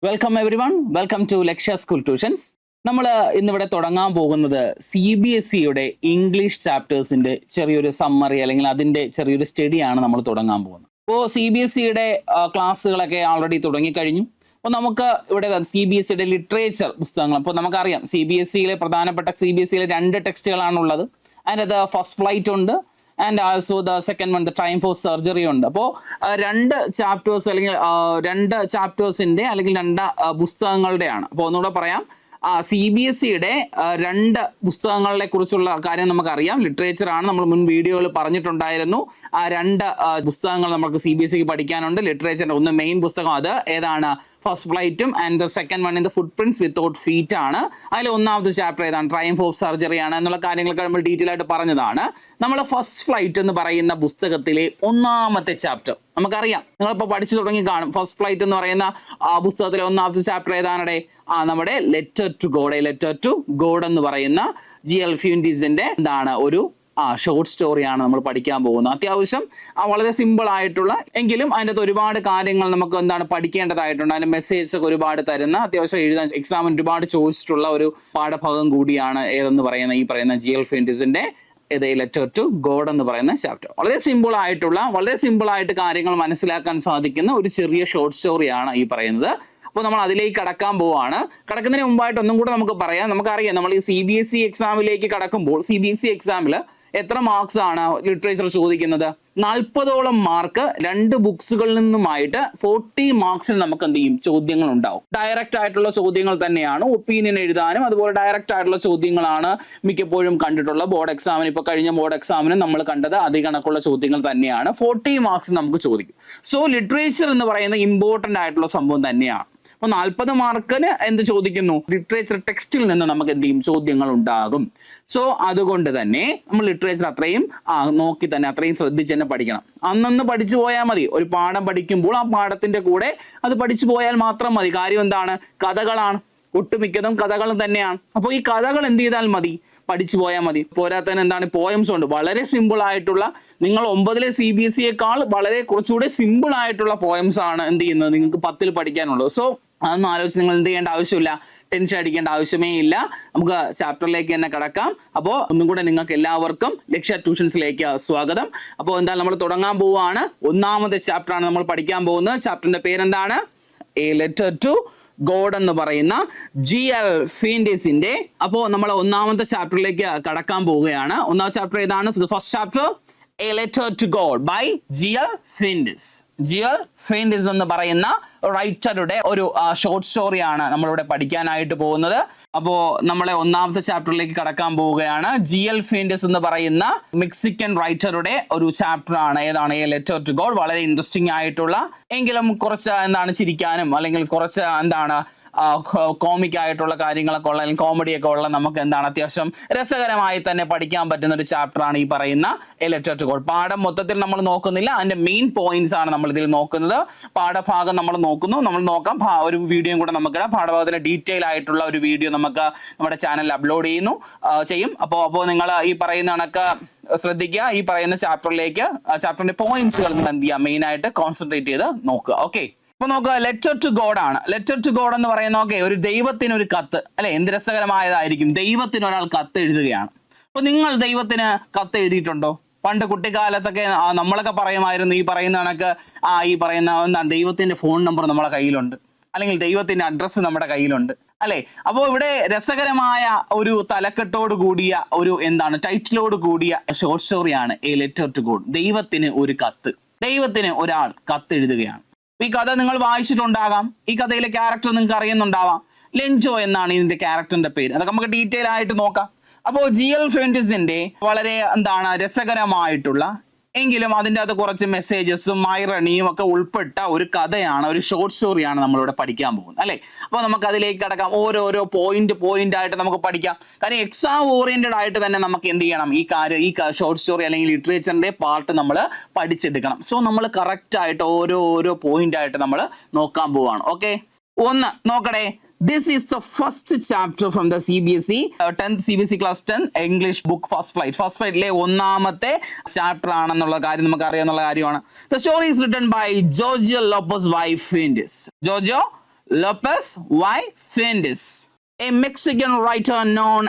Welcome everyone, welcome to Lakshya school tuitions. നമ്മൾ ഇന്നിവിടെ തുടങ്ങാൻ പോകുന്നത് CBSEയുടെ ഇംഗ്ലീഷ് ചാപ്റ്റേഴ്സിന്റെ ചെറിയൊരു സമ്മറി അല്ലെങ്കിൽ അതിന്റെ ചെറിയൊരു സ്റ്റഡിയാണ് നമ്മൾ തുടങ്ങാൻ പോകുന്നത്. അപ്പോൾ CBSEയുടെ ക്ലാസ്സുകളൊക്കെ ഓൾറെഡി തുടങ്ങിക്കഴിഞ്ഞു. അപ്പോൾ നമുക്ക് ഇവിടെ CBSEയുടെ ലിറ്ററേച്ചർ പുസ്തകങ്ങൾ, അപ്പോൾ നമുക്കറിയാം CBSEയിലെ പ്രധാനപ്പെട്ട CBSEയിലെ 2 ടെക്സ്റ്റുകളാണുള്ളത്. അതിനകത്ത് ഫസ്റ്റ് ഫ്ലൈറ്റ് ഉണ്ട് and also the second one the time for surgery ഉണ്ട്. അപ്പോൾ 2 ചാപ്റ്റേഴ്സ് അല്ലെങ്കിൽ 2 ചാപ്റ്റേഴ്സിന്റെ അല്ലെങ്കിൽ 2 പുസ്തകങ്ങളുടെയാണ്. അപ്പോൾ ഒന്നുകൂടെ പറയാം, CBSEയുടെ 2 പുസ്തകങ്ങളെ കുറിച്ചുള്ള കാര്യം നമുക്കറിയാം. ലിറ്ററേച്ചർ ആണ്, നമ്മൾ മുൻ വീഡിയോയിൽ പറഞ്ഞിട്ടുണ്ടായിരുന്നു. ആ 2 പുസ്തകങ്ങൾ നമുക്ക് CBSEക്ക് പഠിക്കാനുണ്ട്. ലിറ്ററേച്ചറിന്റെ ഒന്ന് മെയിൻ പുസ്തകം, അത് ഏതാണ്? ഫസ്റ്റ് ഫ്ലൈറ്റും and the second one in the foot prints without feet ആണ്. അതിൽ ഒന്നാമത്തെ ചാപ്റ്റർ ഏതാണ്? ട്രയംഫ് ഓഫ് സർജറി ആണ് എന്നുള്ള കാര്യങ്ങളൊക്കെ നമ്മൾ ഡീറ്റെയിൽ ആയിട്ട് പറഞ്ഞതാണ്. നമ്മൾ ഫസ്റ്റ് ഫ്ലൈറ്റ് എന്ന് പറയുന്ന പുസ്തകത്തിലെ ഒന്നാമത്തെ ചാപ്റ്റർ നമുക്കറിയാം, നിങ്ങളിപ്പോൾ പഠിച്ചു തുടങ്ങി കാണും. ഫസ്റ്റ് ഫ്ലൈറ്റ് എന്ന് പറയുന്ന പുസ്തകത്തിലെ ഒന്നാമത്തെ ചാപ്റ്റർ ഏതാണടെ? നമ്മുടെ ലെറ്റർ ടു ഗോഡ് എന്ന് പറയുന്ന GL ഫ്യൂൻഡിസിന്റെ എന്താണ് ഒരു ഷോർട്ട് സ്റ്റോറിയാണ് നമ്മൾ പഠിക്കാൻ പോകുന്നത്. അത്യാവശ്യം വളരെ സിമ്പിൾ ആയിട്ടുള്ള, എങ്കിലും അതിൻ്റെ ഒരുപാട് കാര്യങ്ങൾ നമുക്ക് എന്താണ് പഠിക്കേണ്ടതായിട്ടുണ്ട്. അതിന്റെ മെസ്സേജ് ഒക്കെ ഒരുപാട് തരുന്ന, അത്യാവശ്യം എഴുതാൻ എക്സാമിന് ഒരുപാട് ചോദിച്ചിട്ടുള്ള ഒരു പാഠഭാഗം കൂടിയാണ് ഏതെന്ന് പറയുന്ന ഈ പറയുന്ന GL ഫ്യൂൻഡിസിന്റെ ലെറ്റർ ടു ഗോഡ് എന്ന് പറയുന്ന ചാപ്റ്റർ. വളരെ സിമ്പിൾ ആയിട്ട് കാര്യങ്ങൾ മനസ്സിലാക്കാൻ സാധിക്കുന്ന ഒരു ചെറിയ ഷോർട്ട് സ്റ്റോറിയാണ് ഈ പറയുന്നത്. അപ്പോൾ നമ്മൾ അതിലേക്ക് കടക്കാൻ പോവാണ്. കടക്കുന്നതിന് മുമ്പായിട്ട് ഒന്നും കൂടെ നമുക്ക് പറയാം. നമുക്കറിയാം, നമ്മൾ ഈ CBSE എക്സാമിലേക്ക് കടക്കുമ്പോൾ CBSE എക്സാമിൽ എത്ര മാർക്സ് ആണ് ലിറ്ററേച്ചർ ചോദിക്കുന്നത്? 40ഓളം മാർക്ക് 2 ബുക്സുകളിൽ നിന്നുമായിട്ട് 40 മാർക്സിന് നമുക്ക് എന്ത് ചെയ്യും? ചോദ്യങ്ങൾ ഉണ്ടാവും. ഡയറക്റ്റ് ആയിട്ടുള്ള ചോദ്യങ്ങൾ തന്നെയാണ്, ഒപ്പീനിയൻ എഴുതാനും അതുപോലെ ഡയറക്റ്റ് ആയിട്ടുള്ള ചോദ്യങ്ങളാണ് മിക്കപ്പോഴും കണ്ടിട്ടുള്ള ബോർഡ് എക്സാമിന്. ഇപ്പോൾ കഴിഞ്ഞ ബോർഡ് എക്സാമിന് നമ്മൾ കണ്ടത് അതേ കണക്കുള്ള ചോദ്യങ്ങൾ തന്നെയാണ്. 40 മാർക്സ് നമുക്ക് ചോദിക്കും. സോ ലിറ്ററേച്ചർ എന്ന് പറയുന്ന ഇമ്പോർട്ടൻ്റ് ആയിട്ടുള്ള സംഭവം തന്നെയാണ്. അപ്പോൾ 40 മാർക്കിന് എന്ത് ചോദിക്കുന്നു? ലിറ്ററേച്ചർ ടെക്സ്റ്റിൽ നിന്ന് നമുക്ക് എന്ത് ചെയ്യും? ചോദ്യങ്ങൾ ഉണ്ടാകും. സോ അതുകൊണ്ട് തന്നെ നമ്മൾ ലിറ്ററേച്ചർ അത്രയും നോക്കി തന്നെ അത്രയും ശ്രദ്ധിച്ച് തന്നെ പഠിക്കണം. അന്നൊന്ന് പഠിച്ചു പോയാൽ മതി. ഒരു പാഠം പഠിക്കുമ്പോൾ ആ പാഠത്തിന്റെ കൂടെ അത് പഠിച്ചു പോയാൽ മാത്രം മതി. കാര്യം എന്താണ്? കഥകളാണ്, ഒട്ടുമിക്കതും കഥകളും തന്നെയാണ്. അപ്പോൾ ഈ കഥകൾ എന്ത് ചെയ്താൽ മതി? പഠിച്ചു പോയാൽ മതി. പോരാത്തതിന് എന്താണ്? പോയംസ് ഉണ്ട്, വളരെ സിമ്പിൾ ആയിട്ടുള്ള, നിങ്ങൾ 9ലെ CBSEയേക്കാൾ വളരെ കുറച്ചുകൂടെ സിമ്പിൾ ആയിട്ടുള്ള പോയംസ് ആണ് എന്ത് ചെയ്യുന്നത് നിങ്ങൾക്ക് 10ൽ പഠിക്കാനുള്ളത്. സോ അതൊന്നും ആലോചിച്ച് നിങ്ങൾ എന്ത് ചെയ്യേണ്ട ആവശ്യമില്ല, ടെൻഷൻ അടിക്കേണ്ട ആവശ്യമേ ഇല്ല. നമുക്ക് ചാപ്റ്ററിലേക്ക് തന്നെ കടക്കാം. അപ്പോൾ ഒന്നും കൂടെ നിങ്ങൾക്ക് എല്ലാവർക്കും ലക്ഷ്യ ട്യൂഷൻസിലേക്ക് സ്വാഗതം. അപ്പോൾ എന്താ നമ്മൾ തുടങ്ങാൻ പോവുകയാണ്. ഒന്നാമത്തെ ചാപ്റ്റർ ആണ് നമ്മൾ പഠിക്കാൻ പോകുന്നത്. ചാപ്റ്ററിന്റെ പേരെന്താണ്? എ ലെറ്റർ ടു ഗോഡ് എന്ന് പറയുന്ന GL ഫ്യൂൻഡിസിന്റെ. അപ്പോൾ നമ്മൾ ഒന്നാമത്തെ ചാപ്റ്ററിലേക്ക് കടക്കാൻ പോവുകയാണ്. ഒന്നാമത്തെ ചാപ്റ്റർ ഏതാണ്? First chapter a letter to God by GL Fuentes. GL Fuentes എന്ന് പറയുന്ന റൈറ്ററുടെ ഒരു ഷോർട്ട് സ്റ്റോറിയാണ് നമ്മളിവിടെ പഠിക്കാനായിട്ട് പോകുന്നത്. അപ്പോൾ നമ്മളെ ഒന്നാമത്തെ ചാപ്റ്ററിലേക്ക് കടക്കാൻ പോവുകയാണ്. GL ഫ്യൂൻഡിസ് എന്ന് പറയുന്ന മെക്സിക്കൻ റൈറ്ററുടെ ഒരു ചാപ്റ്റർ ആണ്. ഏതാണ്? A letter to God. വളരെ ഇൻട്രസ്റ്റിംഗ് ആയിട്ടുള്ള, എങ്കിലും കുറച്ച് എന്താണ് ചിരിക്കാനും അല്ലെങ്കിൽ കുറച്ച് എന്താണ് കോമിക് ആയിട്ടുള്ള കാര്യങ്ങളൊക്കെ ഉള്ള അല്ലെങ്കിൽ കോമഡിയൊക്കെ ഉള്ള, നമുക്ക് എന്താണ് അത്യാവശ്യം രസകരമായി തന്നെ പഠിക്കാൻ പറ്റുന്ന ഒരു ചാപ്റ്റർ ആണ് ഈ പറയുന്ന എ ലെറ്റർ ടു ഗോഡ്. പാഠം മൊത്തത്തിൽ നമ്മൾ നോക്കുന്നില്ല, അതിന്റെ മെയിൻ പോയിന്റ്സ് ആണ് നമ്മൾ ഇതിൽ നോക്കുന്നത്. പാഠഭാഗം നമ്മൾ നോക്കുന്നു. നമ്മൾ നോക്കാം, ഒരു വീഡിയോയും കൂടെ നമുക്ക് പാഠഭാഗത്തിന്റെ ഡീറ്റെയിൽ ആയിട്ടുള്ള ഒരു വീഡിയോ നമുക്ക് നമ്മുടെ ചാനലിൽ അപ്ലോഡ് ചെയ്യും. അപ്പോൾ നിങ്ങൾ ഈ പറയുന്ന കണക്ക് ശ്രദ്ധിക്കുക. ഈ പറയുന്ന ചാപ്റ്ററിന്റെ പോയിന്റ്സുകൾ നിങ്ങൾ എന്ത് ചെയ്യുക? മെയിൻ ആയിട്ട് കോൺസെൻട്രേറ്റ് ചെയ്ത് നോക്കുക. ഓക്കെ, അപ്പൊ നോക്കുക, ലെറ്റർ ടു ഗോഡ് ആണ്. ലെറ്റർ ടു ഗോഡ് എന്ന് പറയുന്ന ഒരു ദൈവത്തിന് ഒരു കത്ത്, അല്ലെ? എന്ത് രസകരമായതായിരിക്കും. ദൈവത്തിന് ഒരാൾ കത്ത് എഴുതുകയാണ്. അപ്പൊ നിങ്ങൾ ദൈവത്തിന് കത്ത് എഴുതിയിട്ടുണ്ടോ? പണ്ട് കുട്ടിക്കാലത്തൊക്കെ നമ്മളൊക്കെ പറയുമായിരുന്നു, ഈ പറയുന്ന കണക്ക് ഈ പറയുന്ന എന്താണ്, ദൈവത്തിന്റെ ഫോൺ നമ്പർ നമ്മുടെ കയ്യിലുണ്ട്, അല്ലെങ്കിൽ ദൈവത്തിന്റെ അഡ്രസ്സ് നമ്മുടെ കയ്യിലുണ്ട്, അല്ലെ? അപ്പോൾ ഇവിടെ രസകരമായ ഒരു തലക്കെട്ടോട് കൂടിയ ഒരു എന്താണ് ടൈറ്റിലോട് കൂടിയ ഷോർട്ട് സ്റ്റോറിയാണ് എ ലെറ്റർ ടു ഗോഡ്. ദൈവത്തിന് ഒരു കത്ത്, ദൈവത്തിന് ഒരാൾ കത്ത് എഴുതുകയാണ്. ഈ കഥ നിങ്ങൾ വായിച്ചിട്ടുണ്ടാകാം. ഈ കഥയിലെ ക്യാരക്ടർ നിങ്ങൾക്ക് അറിയുന്നുണ്ടാവാം. ലെഞ്ചോ എന്നാണ് ഇതിന്റെ ക്യാരക്ടറിന്റെ പേര്. അതൊക്കെ നമുക്ക് ഡീറ്റെയിൽ ആയിട്ട് നോക്കാം. അപ്പോൾ GL ഫ്യൂൻഡിസിന്റെ വളരെ എന്താണ് രസകരമായിട്ടുള്ള, എങ്കിലും അതിൻ്റെ അത് കുറച്ച് മെസ്സേജസും ഐറണിയും ഒക്കെ ഉൾപ്പെട്ട ഒരു കഥയാണ്, ഒരു ഷോർട്ട് സ്റ്റോറിയാണ് നമ്മളിവിടെ പഠിക്കാൻ പോകുന്നത്, അല്ലേ? അപ്പോൾ നമുക്ക് അതിലേക്ക് കടക്കാം. ഓരോരോ പോയിന്റ് ആയിട്ട് നമുക്ക് പഠിക്കാം. കാര്യം എക്സാം ഓറിയന്റഡ് ആയിട്ട് തന്നെ നമുക്ക് എന്ത് ചെയ്യണം? ഈ ഷോർട്ട് സ്റ്റോറി അല്ലെങ്കിൽ ലിറ്ററേച്ചറിന്റെ പാർട്ട് നമ്മൾ പഠിച്ചെടുക്കണം. സോ നമ്മൾ കറക്റ്റ് ആയിട്ട് ഓരോ പോയിന്റ് ആയിട്ട് നമ്മൾ നോക്കാൻ പോവാണ്. ഓക്കെ, ഒന്ന് നോക്കണേ. This is the first chapter from the CBSE 10th CBSE class 10 English book first flight. First flight le ഒന്നാമത്തെ ചാപ്റ്റർ ആണെന്നുള്ള കാര്യം നമുക്ക് അറിയാവുന്ന കാര്യമാണ്. The story is written by Giorgio Lopez y Fuentes. Giorgio Lopez y Fuentes, a Mexican writer known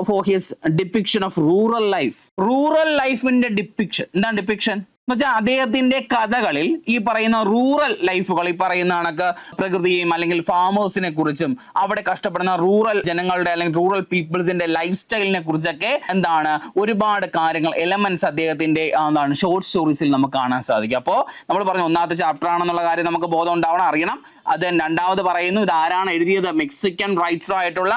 for his depiction of rural life. Rural life in the depiction. എന്താണ് depiction? എന്ന് വെച്ചാൽ അദ്ദേഹത്തിന്റെ കഥകളിൽ ഈ പറയുന്ന റൂറൽ ലൈഫുകൾ, ഈ പറയുന്ന കണക്ക് പ്രകൃതിയെയും അല്ലെങ്കിൽ ഫാമേഴ്സിനെ കുറിച്ചും അവിടെ കഷ്ടപ്പെടുന്ന റൂറൽ ജനങ്ങളുടെ അല്ലെങ്കിൽ റൂറൽ പീപ്പിൾസിന്റെ ലൈഫ് സ്റ്റൈലിനെ കുറിച്ചൊക്കെ എന്താണ് ഒരുപാട് കാര്യങ്ങൾ എലമെന്റ്സ് അദ്ദേഹത്തിന്റെ എന്താണ് ഷോർട്ട് സ്റ്റോറീസിൽ നമുക്ക് കാണാൻ സാധിക്കും. അപ്പോൾ നമ്മൾ പറഞ്ഞു ഒന്നാമത്തെ ചാപ്റ്റർ ആണെന്നുള്ള കാര്യം നമുക്ക് ബോധം ഉണ്ടാവണം, അറിയണം. അത് രണ്ടാമത് പറയുന്നു ഇത് ആരാണ് എഴുതിയത്, മെക്സിക്കൻ റൈറ്റർ ആയിട്ടുള്ള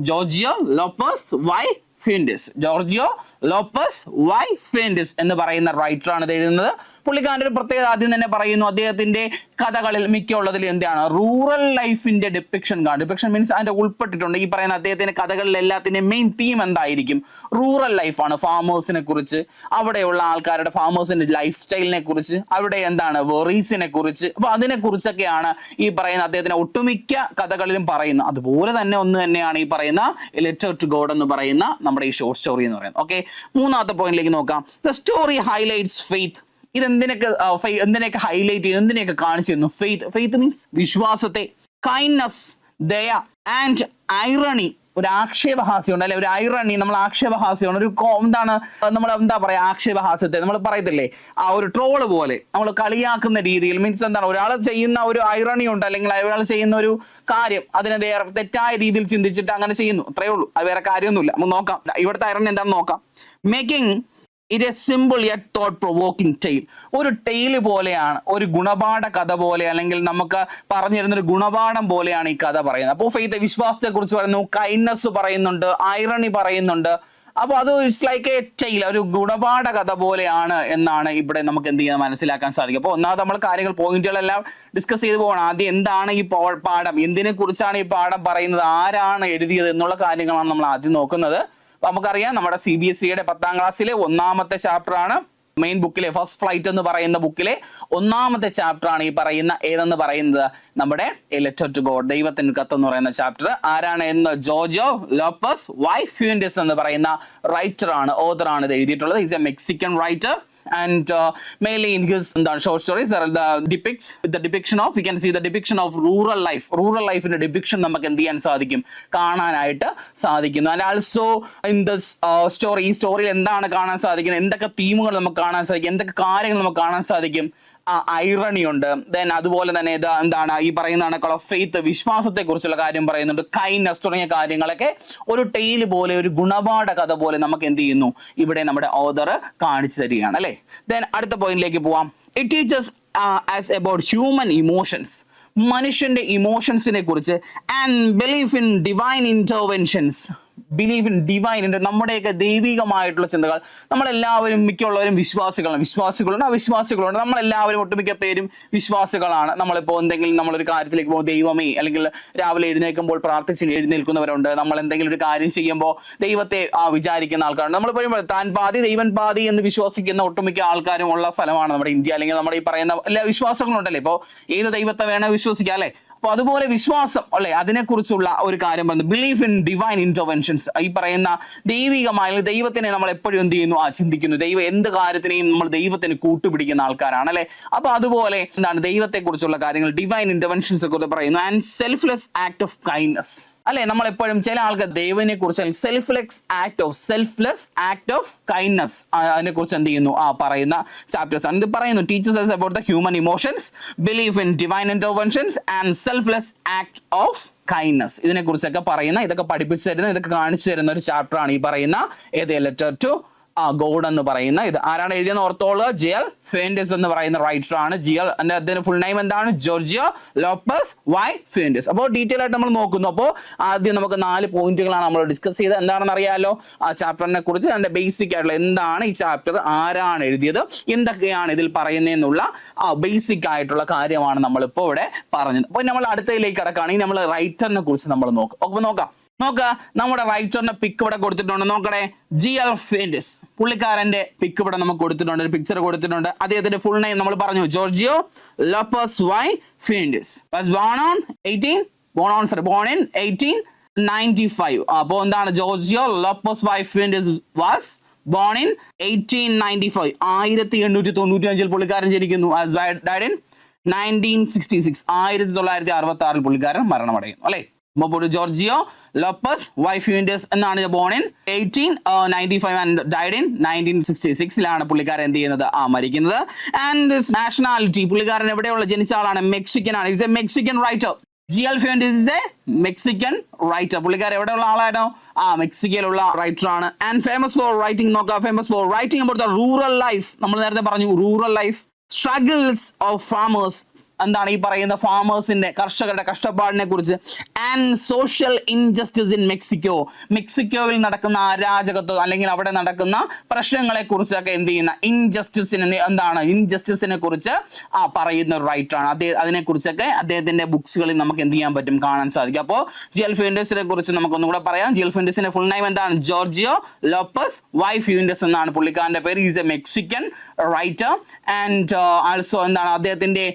Giorgio Lopez y Fuentes. Giorgio Lopez y Fuentes എന്ന് പറയുന്ന റൈറ്റർ ആണ് ഇത് എഴുതുന്നത്. പുള്ളിക്കാരൻ്റെ ഒരു പ്രത്യേകത ആദ്യം തന്നെ പറയുന്നു, അദ്ദേഹത്തിന്റെ കഥകളിൽ മിക്കുള്ളതിൽ എന്താണ് റൂറൽ ലൈഫിന്റെ ഡിപ്പിക്ഷൻ കാണും. ഡിപ്പിക്ഷൻ മീൻസ് അതിന്റെ ഉൾപ്പെട്ടിട്ടുണ്ട്. ഈ പറയുന്ന അദ്ദേഹത്തിന്റെ കഥകളിൽ എല്ലാത്തിന്റെയും മെയിൻ തീം എന്തായിരിക്കും, റൂറൽ ലൈഫാണ്. ഫാമേഴ്സിനെ കുറിച്ച്, അവിടെയുള്ള ആൾക്കാരുടെ ഫാമേഴ്സിന്റെ ലൈഫ് സ്റ്റൈലിനെ കുറിച്ച്, അവിടെ എന്താണ് വെറീസിനെ കുറിച്ച്, അപ്പൊ അതിനെ കുറിച്ചൊക്കെയാണ് ഈ പറയുന്ന അദ്ദേഹത്തിന്റെ ഒട്ടുമിക്ക കഥകളിലും പറയുന്നത്. അതുപോലെ തന്നെ ഒന്ന് തന്നെയാണ് ഈ പറയുന്ന ലെറ്റർ ടു ഗോഡ് എന്ന് പറയുന്ന നമ്മുടെ ഈ ഷോർട്ട് സ്റ്റോറി എന്ന് പറയുന്നത്. ഓക്കെ, മൂന്നാമത്തെ പോയിന്റിലേക്ക് നോക്കാം. The story highlights faith. ഇത് എന്തിനൊക്കെ ഹൈലൈറ്റ് ചെയ്യുന്നു, എന്തിനെയൊക്കെ കാണിച്ചിരുന്നു? ഫെയ്ത്ത് മീൻസ് വിശ്വാസത്തെ, കൈൻഡ്നസ് ദയ, ആൻഡ് ഐറണി. ഒരു ആക്ഷേപഹാസ്യമുണ്ട് അല്ലെ, ഒരു ഐറണി, നമ്മൾ ആക്ഷേപഹാസ്യമാണ്, ഒരു എന്താണ് നമ്മൾ എന്താ പറയാ, ആക്ഷേപഹാസ്യത്തെ നമ്മൾ പറയത്തില്ലേ, ആ ഒരു ട്രോള് പോലെ നമ്മൾ കളിയാക്കുന്ന രീതിയിൽ. മീൻസ് എന്താണ്, ഒരാൾ ചെയ്യുന്ന ഒരു ഐറണി ഉണ്ട്, അല്ലെങ്കിൽ ഒരാൾ ചെയ്യുന്ന ഒരു കാര്യം അതിനെ വേറെ തെറ്റായ രീതിയിൽ ചിന്തിച്ചിട്ട് അങ്ങനെ ചെയ്യുന്നു, അത്രയേ ഉള്ളൂ. അത് വേറെ കാര്യമൊന്നുമില്ല. നമുക്ക് നോക്കാം ഇവിടുത്തെ ഐറണി എന്താണെന്ന് നോക്കാം. Making it a simple yet thought provoking tale. ഒരു ടെയിൽ പോലെയാണ്, ഒരു ഗുണപാഠ കഥ പോലെ, അല്ലെങ്കിൽ നമുക്ക് പറഞ്ഞു തരുന്ന ഒരു ഗുണപാഠം പോലെയാണ് ഈ കഥ പറയുന്നത്. അപ്പോൾ ഫെയ്ത്ത് വിശ്വാസത്തെ കുറിച്ച് പറയുന്നു, കൈൻഡ്നസ് പറയുന്നുണ്ട്, ഐറണി പറയുന്നുണ്ട്. അപ്പോൾ അത് ഇറ്റ്സ് ലൈക്ക് എ ടെയിൽ, ഒരു ഗുണപാഠ കഥ പോലെയാണ് എന്നാണ് ഇവിടെ നമുക്ക് എന്ത് ചെയ്യാൻ മനസ്സിലാക്കാൻ സാധിക്കും. അപ്പോൾ ഒന്നാമത് നമ്മൾ കാര്യങ്ങൾ പോയിന്റുകളെല്ലാം ഡിസ്കസ് ചെയ്ത് പോകണം. ആദ്യം എന്താണ് ഈ പാഠം, എന്തിനെ കുറിച്ചാണ് ഈ പാഠം പറയുന്നത്, ആരാണ് എഴുതിയത് എന്നുള്ള കാര്യങ്ങളാണ് നമ്മൾ ആദ്യം നോക്കുന്നത്. നമുക്കറിയാം നമ്മുടെ CBSEയുടെ 10ാം ക്ലാസ്സിലെ ഒന്നാമത്തെ ചാപ്റ്റർ ആണ്, മെയിൻ ബുക്കിലെ ഫസ്റ്റ് ഫ്ലൈറ്റ് എന്ന് പറയുന്ന ബുക്കിലെ ഒന്നാമത്തെ ചാപ്റ്റർ ആണ് ഈ പറയുന്ന ഏതെന്ന് പറയുന്നത് നമ്മുടെ എ ലെറ്റർ ടു ഗോഡ്, ദൈവത്തിന് കത്ത് എന്ന് പറയുന്ന ചാപ്റ്റർ. ആരാണ് എന്ന്, ജോർജിയോ ലോപ്പസ് വൈ ഫെൻഡിസ് എന്ന് പറയുന്ന റൈറ്റർ ആണ്, ഓതർ ആണ് ഇത് എഴുതിയിട്ടുള്ളത്. Is a Mexican writer. And mainly in his short stories there are the depiction of, we can see the depiction of rural life in a depiction നമുക്ക് എന്ത് ചെയ്യാൻ സാധിക്കും, കാണാനായിട്ട് സാധിക്കുന്നു. And also in this story, ഈ സ്റ്റോറിയിൽ എന്താണ് കാണാൻ സാധിക്കുന്നത്, എന്തൊക്കെ തീമുകൾ നമുക്ക് കാണാൻ സാധിക്കും, എന്തൊക്കെ കാര്യങ്ങൾ നമുക്ക് കാണാൻ സാധിക്കും, ഐറണി ഉണ്ട്. ദെൻ അതുപോലെ തന്നെ ഇത് എന്താണ് ഈ പറയുന്ന കണക്കുള്ള ഫെയ്ത്ത്, വിശ്വാസത്തെ കുറിച്ചുള്ള കാര്യം പറയുന്നുണ്ട്, കൈൻഡ്നസ് തുടങ്ങിയ കാര്യങ്ങളൊക്കെ ഒരു ടെയിൽ പോലെ, ഒരു ഗുണപാഠ കഥ പോലെ നമുക്ക് എന്ത് ചെയ്യുന്നു, ഇവിടെ നമ്മുടെ ഓതർ കാണിച്ചു തരികയാണ് അല്ലെ. ദെൻ അടുത്ത പോയിന്റിലേക്ക് പോവാം. It teaches us about human emotions, മനുഷ്യന്റെ ഇമോഷൻസിനെ കുറിച്ച്, and belief in divine interventions. Belief in divine, നമ്മുടെയൊക്കെ ദൈവികമായിട്ടുള്ള ചിന്തകൾ. നമ്മളെല്ലാവരും മിക്കുള്ളവരും വിശ്വാസികളുണ്ട്, അവിശ്വാസികളുണ്ട്. നമ്മളെല്ലാവരും ഒട്ടുമിക്ക പേരും വിശ്വാസികളാണ്. നമ്മളിപ്പോൾ എന്തെങ്കിലും നമ്മളൊരു കാര്യത്തിലേക്ക് പോകുമ്പോൾ ദൈവമേ, അല്ലെങ്കിൽ രാവിലെ എഴുന്നേൽക്കുമ്പോൾ പ്രാർത്ഥിച്ച് എഴുന്നേൽക്കുന്നവരുണ്ട്. നമ്മൾ എന്തെങ്കിലും ഒരു കാര്യം ചെയ്യുമ്പോൾ ദൈവത്തെ വിചാരിക്കുന്ന ആൾക്കാരുണ്ട്. നമ്മൾ പറയുമ്പോൾ താൻ പാതി ദൈവൻ പാതി എന്ന് വിശ്വസിക്കുന്ന ഒട്ടുമിക്ക ആൾക്കാരും ഉള്ള സ്ഥലമാണ് നമ്മുടെ ഇന്ത്യ, അല്ലെങ്കിൽ നമ്മുടെ ഈ പറയുന്ന എല്ലാ വിശ്വാസങ്ങളുണ്ടല്ലേ. ഇപ്പോൾ ഏത് ദൈവത്തെ വേണേൽ വിശ്വസിക്കാം അല്ലെ. അപ്പൊ അതുപോലെ വിശ്വാസം അല്ലെ, അതിനെക്കുറിച്ചുള്ള ഒരു കാര്യം പറയുന്നത് ബിലീഫ് ഇൻ ഡിവൈൻ ഇന്റർവെൻഷൻസ്. ഈ പറയുന്ന ദൈവികമായ ദൈവത്തിനെ നമ്മൾ എപ്പോഴും എന്ത് ചെയ്യുന്നു, ചിന്തിക്കുന്നു. ദൈവം എന്ത് കാര്യത്തിനെയും നമ്മൾ ദൈവത്തിന് കൂട്ടുപിടിക്കുന്ന ആൾക്കാരാണ് അല്ലെ. അപ്പൊ അതുപോലെ എന്താണ് ദൈവത്തെ കുറിച്ചുള്ള കാര്യങ്ങൾ, ഡിവൈൻ ഇന്റർവെൻഷൻസ് കുറിച്ച് പറയുന്നു. And selfless act of kindness അല്ലെ. നമ്മളെപ്പോഴും ചില ആൾക്കാർ ദൈവനെ കുറിച്ച് സെൽഫ്ലെസ് ആക്ട് ഓഫ് കൈൻഡ്നസ് അതിനെ കുറിച്ച് എന്ത് ചെയ്യുന്നു, പറയുന്ന ചാപ്റ്റേഴ്സ് ആണ് ഇത് പറയുന്നു. Teachers us about the human emotions, belief in divine interventions and selfless act of kindness. ഇതിനെ കുറിച്ചൊക്കെ പറയുന്ന, ഇതൊക്കെ പഠിപ്പിച്ചു തരുന്ന, ഇതൊക്കെ കാണിച്ചു തരുന്ന ഒരു ചാപ്റ്റർ ആണ് ഈ പറയുന്ന ഏത് ലെറ്റർ ടു ഗോഡ് എന്ന് പറയുന്ന. ഇത് ആരാണ് എഴുതിയെന്ന് ഓർത്തോളൂ, ജിയൽ ഫെൻഡിസ് എന്ന് പറയുന്ന റൈറ്റർ ആണ്. അതിന്റെ ഫുൾ നെയിം എന്താണ്, ജോർജിയോ ലോപ്പസ് വൈ ഫെൻഡിസ്. അപ്പോൾ ഡീറ്റെയിൽ ആയിട്ട് നമ്മൾ നോക്കുന്നു. അപ്പോൾ ആദ്യം നമുക്ക് 4 പോയിന്റുകളാണ് നമ്മൾ ഡിസ്കസ് ചെയ്തത്. എന്താണെന്ന് അറിയാലോ, ആ ചാപ്റ്ററിനെ കുറിച്ച്, അതിന്റെ ബേസിക് ആയിട്ടുള്ള എന്താണ് ഈ ചാപ്റ്റർ, ആരാണ് എഴുതിയത്, എന്തൊക്കെയാണ് ഇതിൽ പറയുന്നതെന്നുള്ള ബേസിക് ആയിട്ടുള്ള കാര്യമാണ് നമ്മളിപ്പോൾ ഇവിടെ പറഞ്ഞത്. അപ്പോൾ നമ്മൾ അടുത്തതിലേക്ക് കിടക്കുകയാണെങ്കിൽ നമ്മൾ റൈറ്ററിനെ കുറിച്ച് നമ്മൾ നോക്കാം. നമ്മുടെ റൈറ്ററിന്റെ പിക്ക് ഇവിടെ കൊടുത്തിട്ടുണ്ട്. നോക്കണേ, ജിയൽ ഫെൻഡിസ്, പുള്ളിക്കാരന്റെ പിക്ക് ഇവിടെ നമുക്ക് കൊടുത്തിട്ടുണ്ട്, ഒരു പിക്ചർ കൊടുത്തിട്ടുണ്ട്. അദ്ദേഹത്തിന്റെ ഫുൾ നെയിം നമ്മൾ പറഞ്ഞു, Giorgio Lopez y Fuentes. born in 1895. അപ്പോൾ എന്താണ്, Giorgio Lopez y Fuentes was born in 1895. 1895 പുള്ളിക്കാരൻ ജനിക്കുന്നു. died in 1966 1966 പുള്ളിക്കാരൻ മരണമടയുന്നു അല്ലെ. ജോർജിയോ ലോപ്പസ് വൈ ഫ്യൂൻഡസ് എന്നാണ് born in 1895 and died in 1966 പുള്ളിക്കാരൻ എന്ത് ചെയ്യുന്നത് മരിക്കുന്നത്. ആൻഡ് നാഷണാലിറ്റി പുള്ളിക്കാരൻ എവിടെയുള്ള ജനിച്ച ആളാണ്? മെക്സിക്കൻ ആണ്. It's A Mexican writer. GL Fuentes is a Mexican writer. പുള്ളിക്കാരൻ എവിടെയുള്ള ആളാണോ? മെക്സിക്കയിലുള്ള റൈറ്റർ ആണ്. ആൻഡ് ഫേമസ് ഫോർ റൈറ്റിംഗ് നോക്കാം. Famous for writing about the rural life. നമ്മൾ നേരത്തെ പറഞ്ഞു rural life, struggles of farmers, എന്താണ് ഈ പറയുന്ന ഫാമേഴ്സിന്റെ കർഷകരുടെ കഷ്ടപ്പാടിനെ കുറിച്ച്. And social injustice in Mexico, മെക്സിക്കോയിൽ നടക്കുന്ന അരാജകത്വം അല്ലെങ്കിൽ അവിടെ നടക്കുന്ന പ്രശ്നങ്ങളെ കുറിച്ചൊക്കെ എന്ത് ചെയ്യുന്ന ഇൻജസ്റ്റിസിനെ എന്താണ് ഇൻജസ്റ്റിസിനെ കുറിച്ച് പറയുന്ന ഒരു റൈറ്റർ ആണ്. അതിനെ കുറിച്ചൊക്കെ അദ്ദേഹത്തിന്റെ ബുക്സുകളിൽ നമുക്ക് എന്ത് ചെയ്യാൻ പറ്റും? കാണാൻ സാധിക്കും. അപ്പോൾ GL Fuentesനെ കുറിച്ച് നമുക്ക് ഒന്നുകൂടെ പറയാം. GL Fuentesന്റെ ഫുൾ നെയിം എന്താണ്? ജോർജിയോ ലോപ്പസ് വൈ ഫ്യൂൻഡസ് എന്നാണ് പുള്ളിക്കാരന്റെ പേര്. Is a Mexican writer. And also എന്താണ് അദ്ദേഹത്തിന്റെ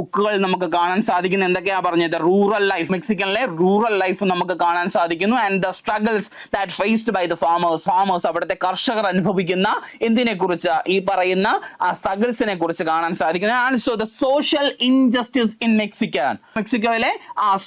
ബുക്കുകൾ നമുക്ക് കാണാൻ സാധിക്കുന്ന എന്തൊക്കെയാ പറഞ്ഞത്? റൂറൽ ലൈഫ്, മെക്സിക്കനിലെ റൂറൽ ലൈഫ് നമുക്ക് കാണാൻ സാധിക്കുന്നു. And the struggles that faced by the farmers, അവിടുത്തെ കർഷകർ അനുഭവിക്കുന്ന എന്തിനെ കുറിച്ച്? ഈ പറയുന്ന സ്ട്രഗിൾസിനെ കുറിച്ച് കാണാൻ സാധിക്കുന്നു. Also the social injustice in മെക്സിക്കോയിലെ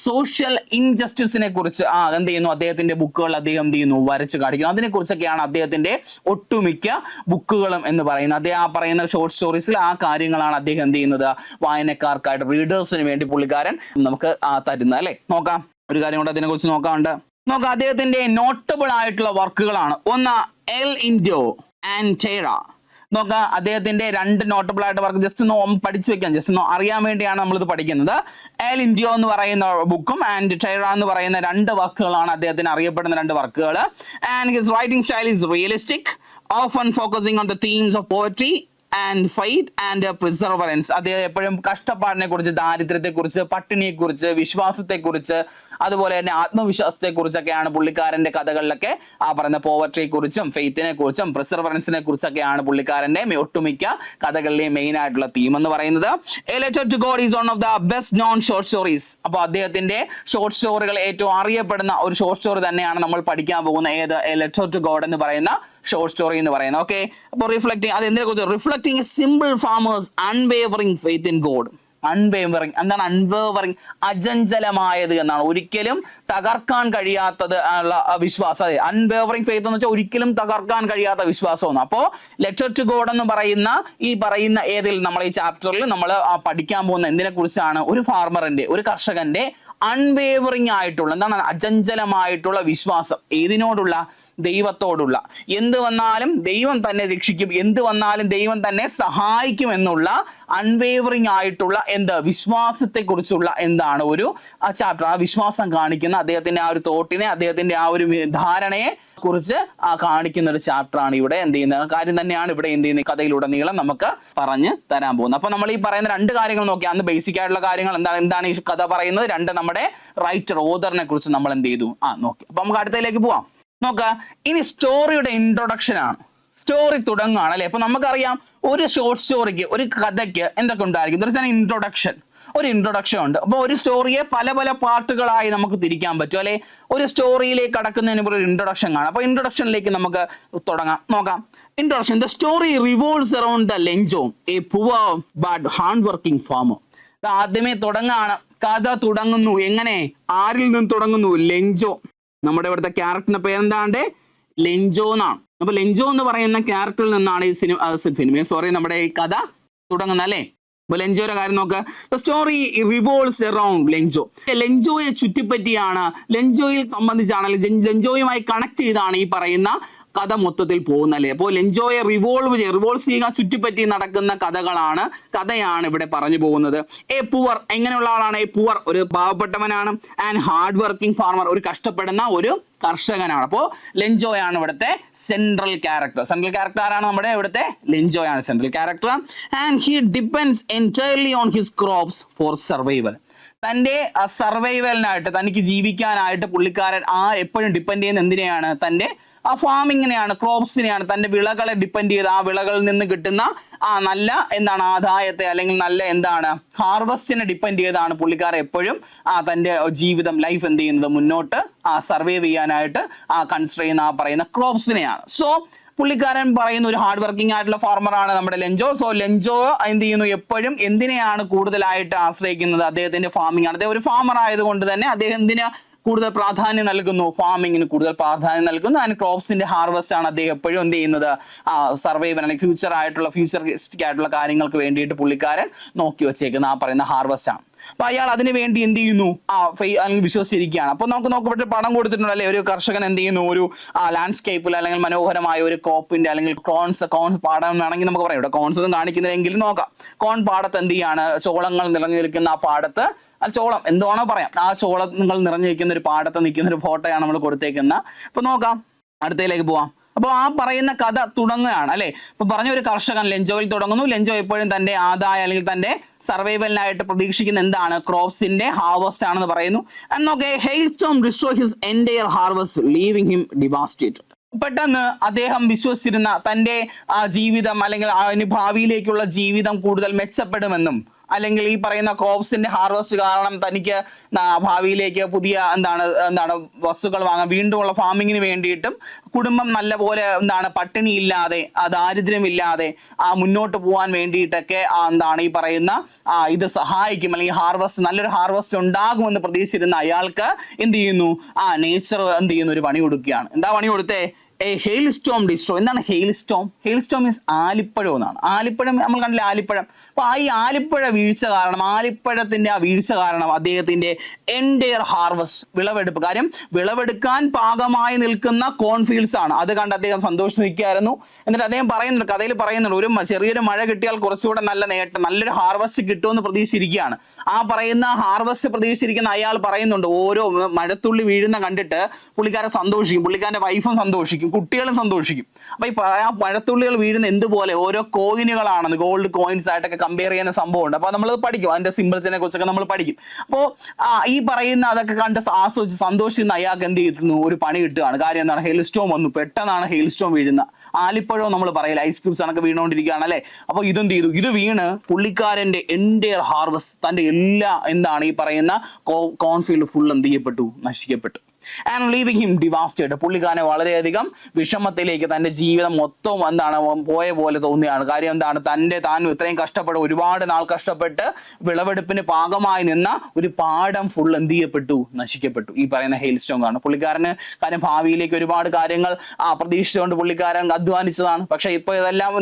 സോഷ്യൽ ഇൻജസ്റ്റിസിനെ കുറിച്ച് എന്ത് ചെയ്യുന്നു? അദ്ദേഹത്തിന്റെ ബുക്കുകൾ അദ്ദേഹം എന്ത് ചെയ്യുന്നു? വരച്ചു കാണിക്കുന്നു. അതിനെ കുറിച്ചൊക്കെയാണ് അദ്ദേഹത്തിന്റെ ഒട്ടുമിക്ക ബുക്കുകളും എന്ന് പറയുന്നത്. അദ്ദേഹം പറയുന്ന ഷോർട്ട് സ്റ്റോറീസിൽ കാര്യങ്ങളാണ് അദ്ദേഹം എന്ത് ചെയ്യുന്നത്? വായനക്കാർക്കായിട്ട് റീഡേഴ്സിന് വേണ്ടി പുള്ളിക്കാരൻ നമുക്ക് തരുന്നത് അല്ലെ. നോക്കാം, ഒരു കാര്യം കൂടെ അതിനെ കുറിച്ച് നോക്കാം. അദ്ദേഹത്തിന്റെ നോട്ടബിൾ ആയിട്ടുള്ള വർക്കുകളാണ്. ഒന്ന് എൽ ഇൻഡോ ആൻഡ് ടേറ. നോക്കാം, അദ്ദേഹത്തിന്റെ രണ്ട് നോട്ടബിൾ ആയിട്ട് വർക്ക് ജസ്റ്റ് ഒന്ന് പഠിച്ചു വെക്കാം, ജസ്റ്റ് ഒന്ന് അറിയാൻ വേണ്ടിയാണ് നമ്മളിത് പഠിക്കുന്നത്. എൽ ഇൻഡിയോ എന്ന് പറയുന്ന ബുക്കും ആൻഡ് ടൈറ എന്ന് പറയുന്ന രണ്ട് വർക്കുകളാണ് അദ്ദേഹത്തിന് അറിയപ്പെടുന്ന രണ്ട് വർക്കുകൾ. And his writing style is realistic, often focusing on the themes of poetry and faith and പ്രിസർവറൻസ്. അദ്ദേഹം എപ്പോഴും കഷ്ടപ്പാടിനെ കുറിച്ച്, ദാരിദ്ര്യത്തെ കുറിച്ച്, പട്ടിണിയെ കുറിച്ച്, വിശ്വാസത്തെ കുറിച്ച്, അതുപോലെ തന്നെ ആത്മവിശ്വാസത്തെ കുറിച്ചൊക്കെയാണ് പുള്ളിക്കാരന്റെ കഥകളിലൊക്കെ പറയുന്ന പോവർട്ടിയെ കുറിച്ചും ഫെയ്ത്തിനെ കുറിച്ചും പ്രിസർവറൻസിനെ കുറിച്ചൊക്കെയാണ് പുള്ളിക്കാരന്റെ ഒട്ടുമിക്ക കഥകളിലെയും മെയിൻ ആയിട്ടുള്ള തീം എന്ന് പറയുന്നത്. A letter to God is one of the best known short stories. അപ്പോൾ അദ്ദേഹത്തിന്റെ ഷോർട്ട് സ്റ്റോറികൾ ഏറ്റവും അറിയപ്പെടുന്ന ഒരു ഷോർട്ട് സ്റ്റോറി തന്നെയാണ് നമ്മൾ പഠിക്കാൻ പോകുന്ന ഏത്? എ ലെറ്റർ ടു ഗോഡ് എന്ന് പറയുന്ന ഷോർട്ട് സ്റ്റോറി എന്ന് പറയുന്നത്. ഓക്കെ, അപ്പോൾ റിഫ്ലക്റ്റിംഗ് അത് എന്തിനെ കുറിച്ച്? Reflecting A simple farmers unwavering faith in God. Unwavering എന്താണ്? അൺവേവറിംഗ് അചഞ്ചലമായത് എന്നാണ്, ഒരിക്കലും തകർക്കാൻ കഴിയാത്തത് ഉള്ള വിശ്വാസം. അൺവേവറിംഗ് ഫെയ്ത്ത് എന്ന് വെച്ചാൽ ഒരിക്കലും തകർക്കാൻ കഴിയാത്ത വിശ്വാസമാണ്. അപ്പോൾ ലെറ്റർ ടു ഗോഡ് എന്ന് പറയുന്ന ഈ പറയുന്ന ഏതിൽ നമ്മൾ ഈ ചാപ്റ്ററിൽ നമ്മൾ പഠിക്കാൻ പോകുന്ന എന്തിനെ കുറിച്ചാണ്? ഒരു ഫാർമറിന്റെ, ഒരു കർഷകന്റെ അൺവേവറിംഗ് ആയിട്ടുള്ള, എന്താണ് അചഞ്ചലമായിട്ടുള്ള വിശ്വാസം. ഏതിനോടുള്ള? ദൈവത്തോടുള്ള. എന്ത് വന്നാലും ദൈവം തന്നെ രക്ഷിക്കും, എന്ത് വന്നാലും ദൈവം തന്നെ സഹായിക്കും എന്നുള്ള അൺവേവറിംഗ് ആയിട്ടുള്ള വിശ്വാസത്തെ കുറിച്ചുള്ള എന്താണ് ഒരു ചാപ്റ്റർ. ആ വിശ്വാസം കാണിക്കുന്ന അദ്ദേഹത്തിന്റെ ആ ഒരു തോട്ടിനെ, അദ്ദേഹത്തിന്റെ ആ ഒരു ധാരണയെ കുറിച്ച് കാണിക്കുന്ന ഒരു ചാപ്റ്റർ ആണ് ഇവിടെ എന്ത് ചെയ്യുന്ന കാര്യം തന്നെയാണ് ഇവിടെ എന്ത് ചെയ്യുന്ന കഥയിലുടനീളം നമുക്ക് പറഞ്ഞു തരാൻ പോകുന്നത്. അപ്പൊ നമ്മൾ ഈ പറയുന്ന രണ്ട് കാര്യങ്ങൾ നോക്കി, അന്ന് ബേസിക് ആയിട്ടുള്ള കാര്യങ്ങൾ എന്താണ് ഈ കഥ പറയുന്നത്, രണ്ട് നമ്മുടെ റൈറ്റർ ഓതറിനെ കുറിച്ച് നമ്മൾ എന്ത് ചെയ്തു നോക്കി. അപ്പൊ നമുക്ക് അടുത്തതിലേക്ക് പോവാം. നോക്ക, ഇനി സ്റ്റോറിയുടെ ഇൻട്രൊഡക്ഷൻ ആണ്. സ്റ്റോറി തുടങ്ങുകയാണ് അല്ലെ. അപ്പൊ നമുക്കറിയാം ഒരു ഷോർട്ട് സ്റ്റോറിക്ക്, ഒരു കഥയ്ക്ക് എന്തൊക്കെ ഉണ്ടായിരിക്കും? ഇൻട്രൊഡക്ഷൻ, ഒരു ഇൻട്രൊഡക്ഷൻ ഉണ്ട്. അപ്പോൾ ഒരു സ്റ്റോറിയെ പല പല പാർട്ടുകളായി നമുക്ക് തിരിക്കാൻ പറ്റും അല്ലെ. ഒരു സ്റ്റോറിയിലേക്ക് കടക്കുന്നതിന് മുമ്പ് ഒരു ഇൻട്രൊഡക്ഷൻ കാണാം. അപ്പൊ ഇൻട്രൊഡക്ഷനിലേക്ക് നമുക്ക് തുടങ്ങാം. നോക്കാം, introduction. The story revolves around the Lencho, A poor but hard working farmer. ആദ്യമേ തുടങ്ങാണ്, കഥ തുടങ്ങുന്നു. എങ്ങനെ? ആരിൽ നിന്ന് തുടങ്ങുന്നു? ലെഞ്ചോ. നമ്മുടെ ഇവിടുത്തെ ക്യാരക്ടറിന്റെ പേരെന്താണ്ട്? ലെഞ്ചോ എന്നാണ്. അപ്പൊ ലെഞ്ചോ എന്ന് പറയുന്ന ക്യാരക്ടറിൽ നിന്നാണ് ഈ നമ്മുടെ ഈ കഥ തുടങ്ങുന്നത് അല്ലെ. അപ്പൊ ലെഞ്ചോയുടെ കാര്യം നോക്ക്. Story revolves around Lencho. ലെഞ്ചോയെ ചുറ്റിപ്പറ്റിയാണ്, ലെഞ്ചോയിൽ സംബന്ധിച്ചാണ്, ലെഞ്ചോയുമായി കണക്ട് ചെയ്താണ് ഈ പറയുന്ന കഥ മൊത്തത്തിൽ പോകുന്നല്ലേ. അപ്പോൾ ലെഞ്ചോയെ റിവോൾവ് ചെയ്യുക, ചുറ്റിപ്പറ്റി നടക്കുന്ന കഥയാണ് ഇവിടെ പറഞ്ഞു പോകുന്നത്. എ പുവർ, എങ്ങനെയുള്ള ആളാണ്? എ പുവർ, ഒരു പാവപ്പെട്ടവനാണ്. ആൻഡ് ഹാർഡ് വർക്കിംഗ് ഫാർമർ, ഒരു കഷ്ടപ്പെടുന്ന ഒരു കർഷകനാണ്. അപ്പോൾ ലെഞ്ചോയാണ് ഇവിടുത്തെ സെൻട്രൽ ക്യാരക്ടർ ആരാണ്? നമ്മുടെ ഇവിടുത്തെ ലെഞ്ചോയാണ് central character. And he depends entirely on his crops for survival. തൻ്റെ സർവൈവലിനായിട്ട്, തനിക്ക് ജീവിക്കാനായിട്ട് പുള്ളിക്കാരൻ എപ്പോഴും ഡിപ്പെൻഡ് ചെയ്യുന്ന എന്തിനെയാണ്? തൻ്റെ ഫാമിങ്ങിനെയാണ്, ക്രോപ്സിനെയാണ്. തൻ്റെ വിളകളെ ഡിപ്പെൻഡ് ചെയ്ത് ആ വിളകളിൽ നിന്ന് കിട്ടുന്ന നല്ല ആദായത്തെ അല്ലെങ്കിൽ നല്ല ഹാർവസ്റ്റിനെ ഡിപ്പെൻഡ് ചെയ്താണ് പുള്ളിക്കാരൻ എപ്പോഴും തൻ്റെ ജീവിതം, ലൈഫ് എന്ത് ചെയ്യുന്നത്, മുന്നോട്ട് സർവൈവ് ചെയ്യാനായിട്ട് കൺസിഡർ ചെയ്യുന്ന പറയുന്ന ക്രോപ്സിനെയാണ്. സോ പുള്ളിക്കാരൻ പറയുന്ന ഒരു ഹാർഡ് വർക്കിംഗ് ആയിട്ടുള്ള ഫാർമറാണ് നമ്മുടെ ലെഞ്ചോ. സോ ലെഞ്ചോ എന്ത് ചെയ്യുന്നു, എപ്പോഴും എന്തിനെയാണ് കൂടുതലായിട്ട് ആശ്രയിക്കുന്നത്, അദ്ദേഹത്തിന്റെ ഫാമിംഗ് ആണ്. അദ്ദേഹം ഒരു ഫാമർ ആയതുകൊണ്ട് തന്നെ അദ്ദേഹം എന്തിനാ കൂടുതൽ പ്രാധാന്യം നൽകുന്നു, ഫാമിങ്ങിന് കൂടുതൽ പ്രാധാന്യം നൽകുന്നു. ആൻഡ് ക്രോപ്സിന്റെ ഹാർവെസ്റ്റ് ആണ് അദ്ദേഹം എപ്പോഴും എന്ത് ചെയ്യുന്നത്, സർവൈവൽ അല്ലെങ്കിൽ ഫ്യൂച്ചറിസ്റ്റിക് ആയിട്ടുള്ള കാര്യങ്ങൾക്ക് വേണ്ടിയിട്ട് പുള്ളിക്കാരൻ നോക്കി വെച്ചേക്കുന്ന ആ പറയുന്ന ഹാർവെസ്റ്റ് ആണ്. അപ്പൊ അയാൾ അതിനു വേണ്ടി എന്ത് ചെയ്യുന്നു, വിശ്വസിച്ചിരിക്കുകയാണ്. അപ്പൊ നമുക്ക് നോക്കപ്പെട്ട പടം കൊടുത്തിട്ടുണ്ട് അല്ലെ, ഒരു കർഷകൻ എന്ത് ചെയ്യുന്നു, ഒരു ലാൻഡ്സ്കേപ്പിൽ അല്ലെങ്കിൽ മനോഹരമായ ഒരു കോപ്പിന്റെ അല്ലെങ്കിൽ കോൺസ് പാടം വേണമെങ്കിൽ നമുക്ക് പറയാം, ഇവിടെ കോൺസ് ഒന്നും കാണിക്കുന്നില്ലെങ്കിലും നോക്കാം. കോൺ പാടത്ത് എന്ത് ചെയ്യാണ്, ചോളങ്ങൾ നിറഞ്ഞു നിൽക്കുന്ന ആ പാടത്ത്, ചോളം എന്താണോ പറയാം, ആ ചോളങ്ങൾ നിറഞ്ഞു നിൽക്കുന്ന ഒരു പാടത്ത് നിൽക്കുന്ന ഒരു ഫോട്ടോയാണ് നമ്മൾ കൊടുത്തേക്കുന്നത്. അപ്പൊ നോക്കാം, അടുത്തയിലേക്ക് പോവാം. അപ്പോൾ ആ പറയുന്ന കഥ തുടങ്ങുകയാണ് അല്ലെ. അപ്പൊ പറഞ്ഞ ഒരു കർഷകൻ ലെഞ്ചോയിൽ തുടങ്ങുന്നു. ലെഞ്ചോ എപ്പോഴും തന്റെ ആദായം അല്ലെങ്കിൽ തന്റെ സർവൈവലിനായിട്ട് പ്രതീക്ഷിക്കുന്ന എന്താണ്, ക്രോപ്സിന്റെ ഹാർവെസ്റ്റ് ആണെന്ന് പറയുന്നു. And നോക്കേ, ഹെയിൽസ്റ്റോം restore his entire harvest leaving him devastated. പെട്ടെന്ന് അദ്ദേഹം വിശ്വസിച്ചിരുന്ന തന്റെ ജീവിതം അല്ലെങ്കിൽ ഭാവിയിലേക്കുള്ള ജീവിതം കൂടുതൽ മെച്ചപ്പെടുമെന്നും അല്ലെങ്കിൽ ഈ പറയുന്ന ക്രോപ്സിന്റെ ഹാർവെസ്റ്റ് കാരണം തനിക്ക് ഭാവിയിലേക്ക് പുതിയ എന്താണ് വസ്തുക്കൾ വാങ്ങാൻ, വീണ്ടുമുള്ള ഫാമിങ്ങിന് വേണ്ടിയിട്ടും കുടുംബം നല്ലപോലെ പട്ടിണിയില്ലാതെ ദാരിദ്ര്യമില്ലാതെ മുന്നോട്ട് പോകാൻ വേണ്ടിയിട്ടൊക്കെ ഈ പറയുന്ന ഇത് സഹായിക്കും, അല്ലെങ്കിൽ ഹാർവെസ്റ്റ് നല്ലൊരു ഹാർവെസ്റ്റ് ഉണ്ടാകുമെന്ന് പ്രതീക്ഷിച്ചിരുന്ന അയാൾക്ക് എന്ത് ചെയ്യുന്നു, നേച്ചർ എന്ത് ചെയ്യുന്നു, ഒരു പണി കൊടുക്കുകയാണ്. എന്താ പണി കൊടുത്തേ, ഹെയിൽ സ്റ്റോം ഡിസ്ട്രോ. എന്താണ് hail storm? Hail storm means ആലിപ്പഴം എന്നാണ്. ആലിപ്പഴം നമ്മൾ കണ്ടില്ല, ആലിപ്പഴം. അപ്പൊ ഈ ആലിപ്പഴ വീഴ്ച കാരണം, ആലിപ്പഴത്തിന്റെ ആ വീഴ്ച കാരണം അദ്ദേഹത്തിന്റെ എൻഡയർ ഹാർവസ്റ്റ്, വിളവെടുപ്പ്, കാര്യം വിളവെടുക്കാൻ പാകമായി നിൽക്കുന്ന കോൺഫീൽഡ്സ് ആണ്. അത് കണ്ട് അദ്ദേഹം സന്തോഷിച്ച് നിൽക്കുകയായിരുന്നു. എന്നിട്ട് അദ്ദേഹം പറയുന്നുണ്ട്, കഥയിൽ പറയുന്നുണ്ട്, ഒരു ചെറിയൊരു മഴ കിട്ടിയാൽ കുറച്ചുകൂടെ നല്ല നേട്ടം, നല്ലൊരു ഹാർവസ്റ്റ് കിട്ടുമെന്ന് പ്രതീക്ഷിച്ചിരിക്കുകയാണ്. ആ പറയുന്ന ഹാർവസ്റ്റ് പ്രതീക്ഷിച്ചിരിക്കുന്ന അയാൾ പറയുന്നുണ്ട്, ഓരോ മഴത്തുള്ളി വീഴുന്ന കണ്ടിട്ട് പുള്ളിക്കാരൻ സന്തോഷിക്കും, പുള്ളിക്കാരന്റെ വൈഫും സന്തോഷിക്കും, കുട്ടികളും സന്തോഷിക്കും. അപ്പൊ ആ മഴത്തുള്ളികൾ വീഴുന്ന എന്തുപോലെ ഓരോ കോയിനുകളാണെന്ന്, ഗോൾഡ് കോയിൻസ് ആയിട്ടൊക്കെ കമ്പയർ ചെയ്യുന്ന സംഭവമുണ്ട്. അപ്പൊ നമ്മൾ പഠിക്കും, അതിന്റെ സിംബൽസിനെ കുറിച്ചൊക്കെ നമ്മൾ പഠിക്കും. അപ്പോൾ ഈ പറയുന്ന അതൊക്കെ കണ്ട് ആസ്വദിച്ച് സന്തോഷിക്കുന്ന അയാൾക്ക് എന്ത് ചെയ്യുന്നു, ഒരു പണി കിട്ടുകയാണ്. കാര്യം എന്താണ്, ഹെയിൽ സ്റ്റോം വന്നു, പെട്ടെന്നാണ് ഹെയിൽ സ്റ്റോം വീഴുന്ന. ആലിപ്പഴം നമ്മൾ പറയില്ല, ഐസ് ക്യൂബ്സ് ആണൊക്കെ വീണുകൊണ്ടിരിക്കുകയാണ് അല്ലെ. അപ്പൊ ഇതെന്ത് ചെയ്തു, ഇത് വീണ് പുള്ളിക്കാരന്റെ എൻഡയർ ഹാർവസ്റ്റ്, തന്റെ എല്ലാ ഈ പറയുന്ന കോൺഫീൽഡ് ഫുൾ എന്ത് ചെയ്യപ്പെട്ടു, നശിക്കപ്പെട്ടു. And leaving him devastated. പുള്ളിക്കാരനെ വളരെയധികം വിഷമത്തിലേക്ക്, തന്റെ ജീവിതം മൊത്തം പോയ പോലെ തോന്നുകയാണ്. കാര്യം എന്താണ്, താൻ ഇത്രയും കഷ്ടപ്പെട്ട്, ഒരുപാട് നാൾ കഷ്ടപ്പെട്ട് വിളവെടുപ്പിന് പാകമായി നിന്ന ഒരു പാടം ഫുൾ എന്ത് ചെയ്യപ്പെട്ടു, നശിക്കപ്പെട്ടു. ഈ പറയുന്ന ഹെയിൽ സ്റ്റോം കാരണം പുള്ളിക്കാരന്, കാര്യം ഭാവിയിലേക്ക് ഒരുപാട് കാര്യങ്ങൾ പ്രതീക്ഷിച്ചുകൊണ്ട് പുള്ളിക്കാരൻ അധ്വാനിച്ചതാണ്. പക്ഷെ ഇപ്പൊ ഇതെല്ലാം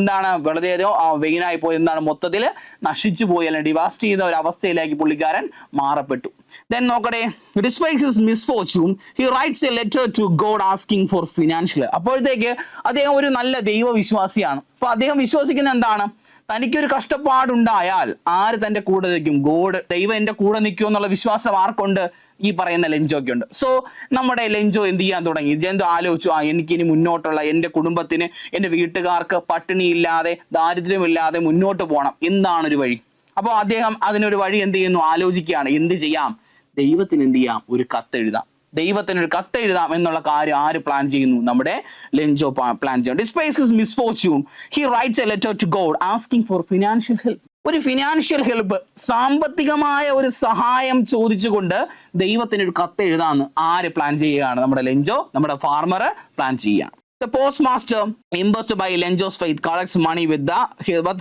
വളരെയധികം വെയിനായി പോയി, മൊത്തത്തിൽ നശിച്ചു പോയി, അല്ലെങ്കിൽ ഡിവാസ്റ്റ് ചെയ്ത ഒരു അവസ്ഥയിലേക്ക് പുള്ളിക്കാരൻ മാറപ്പെട്ടു. Then നോക്കട്ടെ, despite his misfortune he writes a letter to God asking for financial. അപ്പോഴത്തേക്ക് അദ്ദേഹം ഒരു നല്ല ദൈവവിശ്വാസിയാണ്. അപ്പൊ അദ്ദേഹം വിശ്വസിക്കുന്ന എന്താണ്, തനിക്കൊരു കഷ്ടപ്പാടുണ്ടായാൽ ആര് തന്റെ കൂടെ നിൽക്കും, ഗോഡ്, ദൈവം എന്റെ കൂടെ നിൽക്കും എന്നുള്ള വിശ്വാസം ആർക്കുണ്ട്, ഈ പറയുന്ന ലെഞ്ചോയ്ക്കുണ്ട്. സോ നമ്മുടെ ലെഞ്ചോ എന്ത് ചെയ്യാൻ തുടങ്ങി, ഇതെന്തോ ആലോചിച്ചു, എനിക്കിനി മുന്നോട്ടുള്ള എൻ്റെ കുടുംബത്തിന്, എൻ്റെ വീട്ടുകാർക്ക് പട്ടിണിയില്ലാതെ ദാരിദ്ര്യമില്ലാതെ മുന്നോട്ട് പോകണം, എന്താണൊരു വഴി. അപ്പോൾ അദ്ദേഹം അതിനൊരു വഴി എന്ത് ചെയ്യുന്നു, ആലോചിക്കുകയാണ്. എന്ത് ചെയ്യാം, ദൈവത്തിന് എന്ത് ചെയ്യാം, ഒരു കത്തെഴുതാം, ദൈവത്തിനൊരു കത്തെഴുതാം എന്നുള്ള കാര്യം ആര് പ്ലാൻ ചെയ്യുന്നു, നമ്മുടെ ലെഞ്ചോ പ്ലാൻ ചെയ്യും. Despite his misfortune he writes a letter to God asking for financial help. ഒരു ഫിനാൻഷ്യൽ ഹെൽപ്പ്, സാമ്പത്തികമായ ഒരു സഹായം ചോദിച്ചുകൊണ്ട് ദൈവത്തിനൊരു കത്ത് എഴുതാന്ന് ആര് പ്ലാൻ ചെയ്യുകയാണ്, നമ്മുടെ ലെഞ്ചോ, നമ്മുടെ ഫാർമർ പ്ലാൻ ചെയ്യുകയാണ്. The postmaster, impressed by Lenjo's faith, collects money with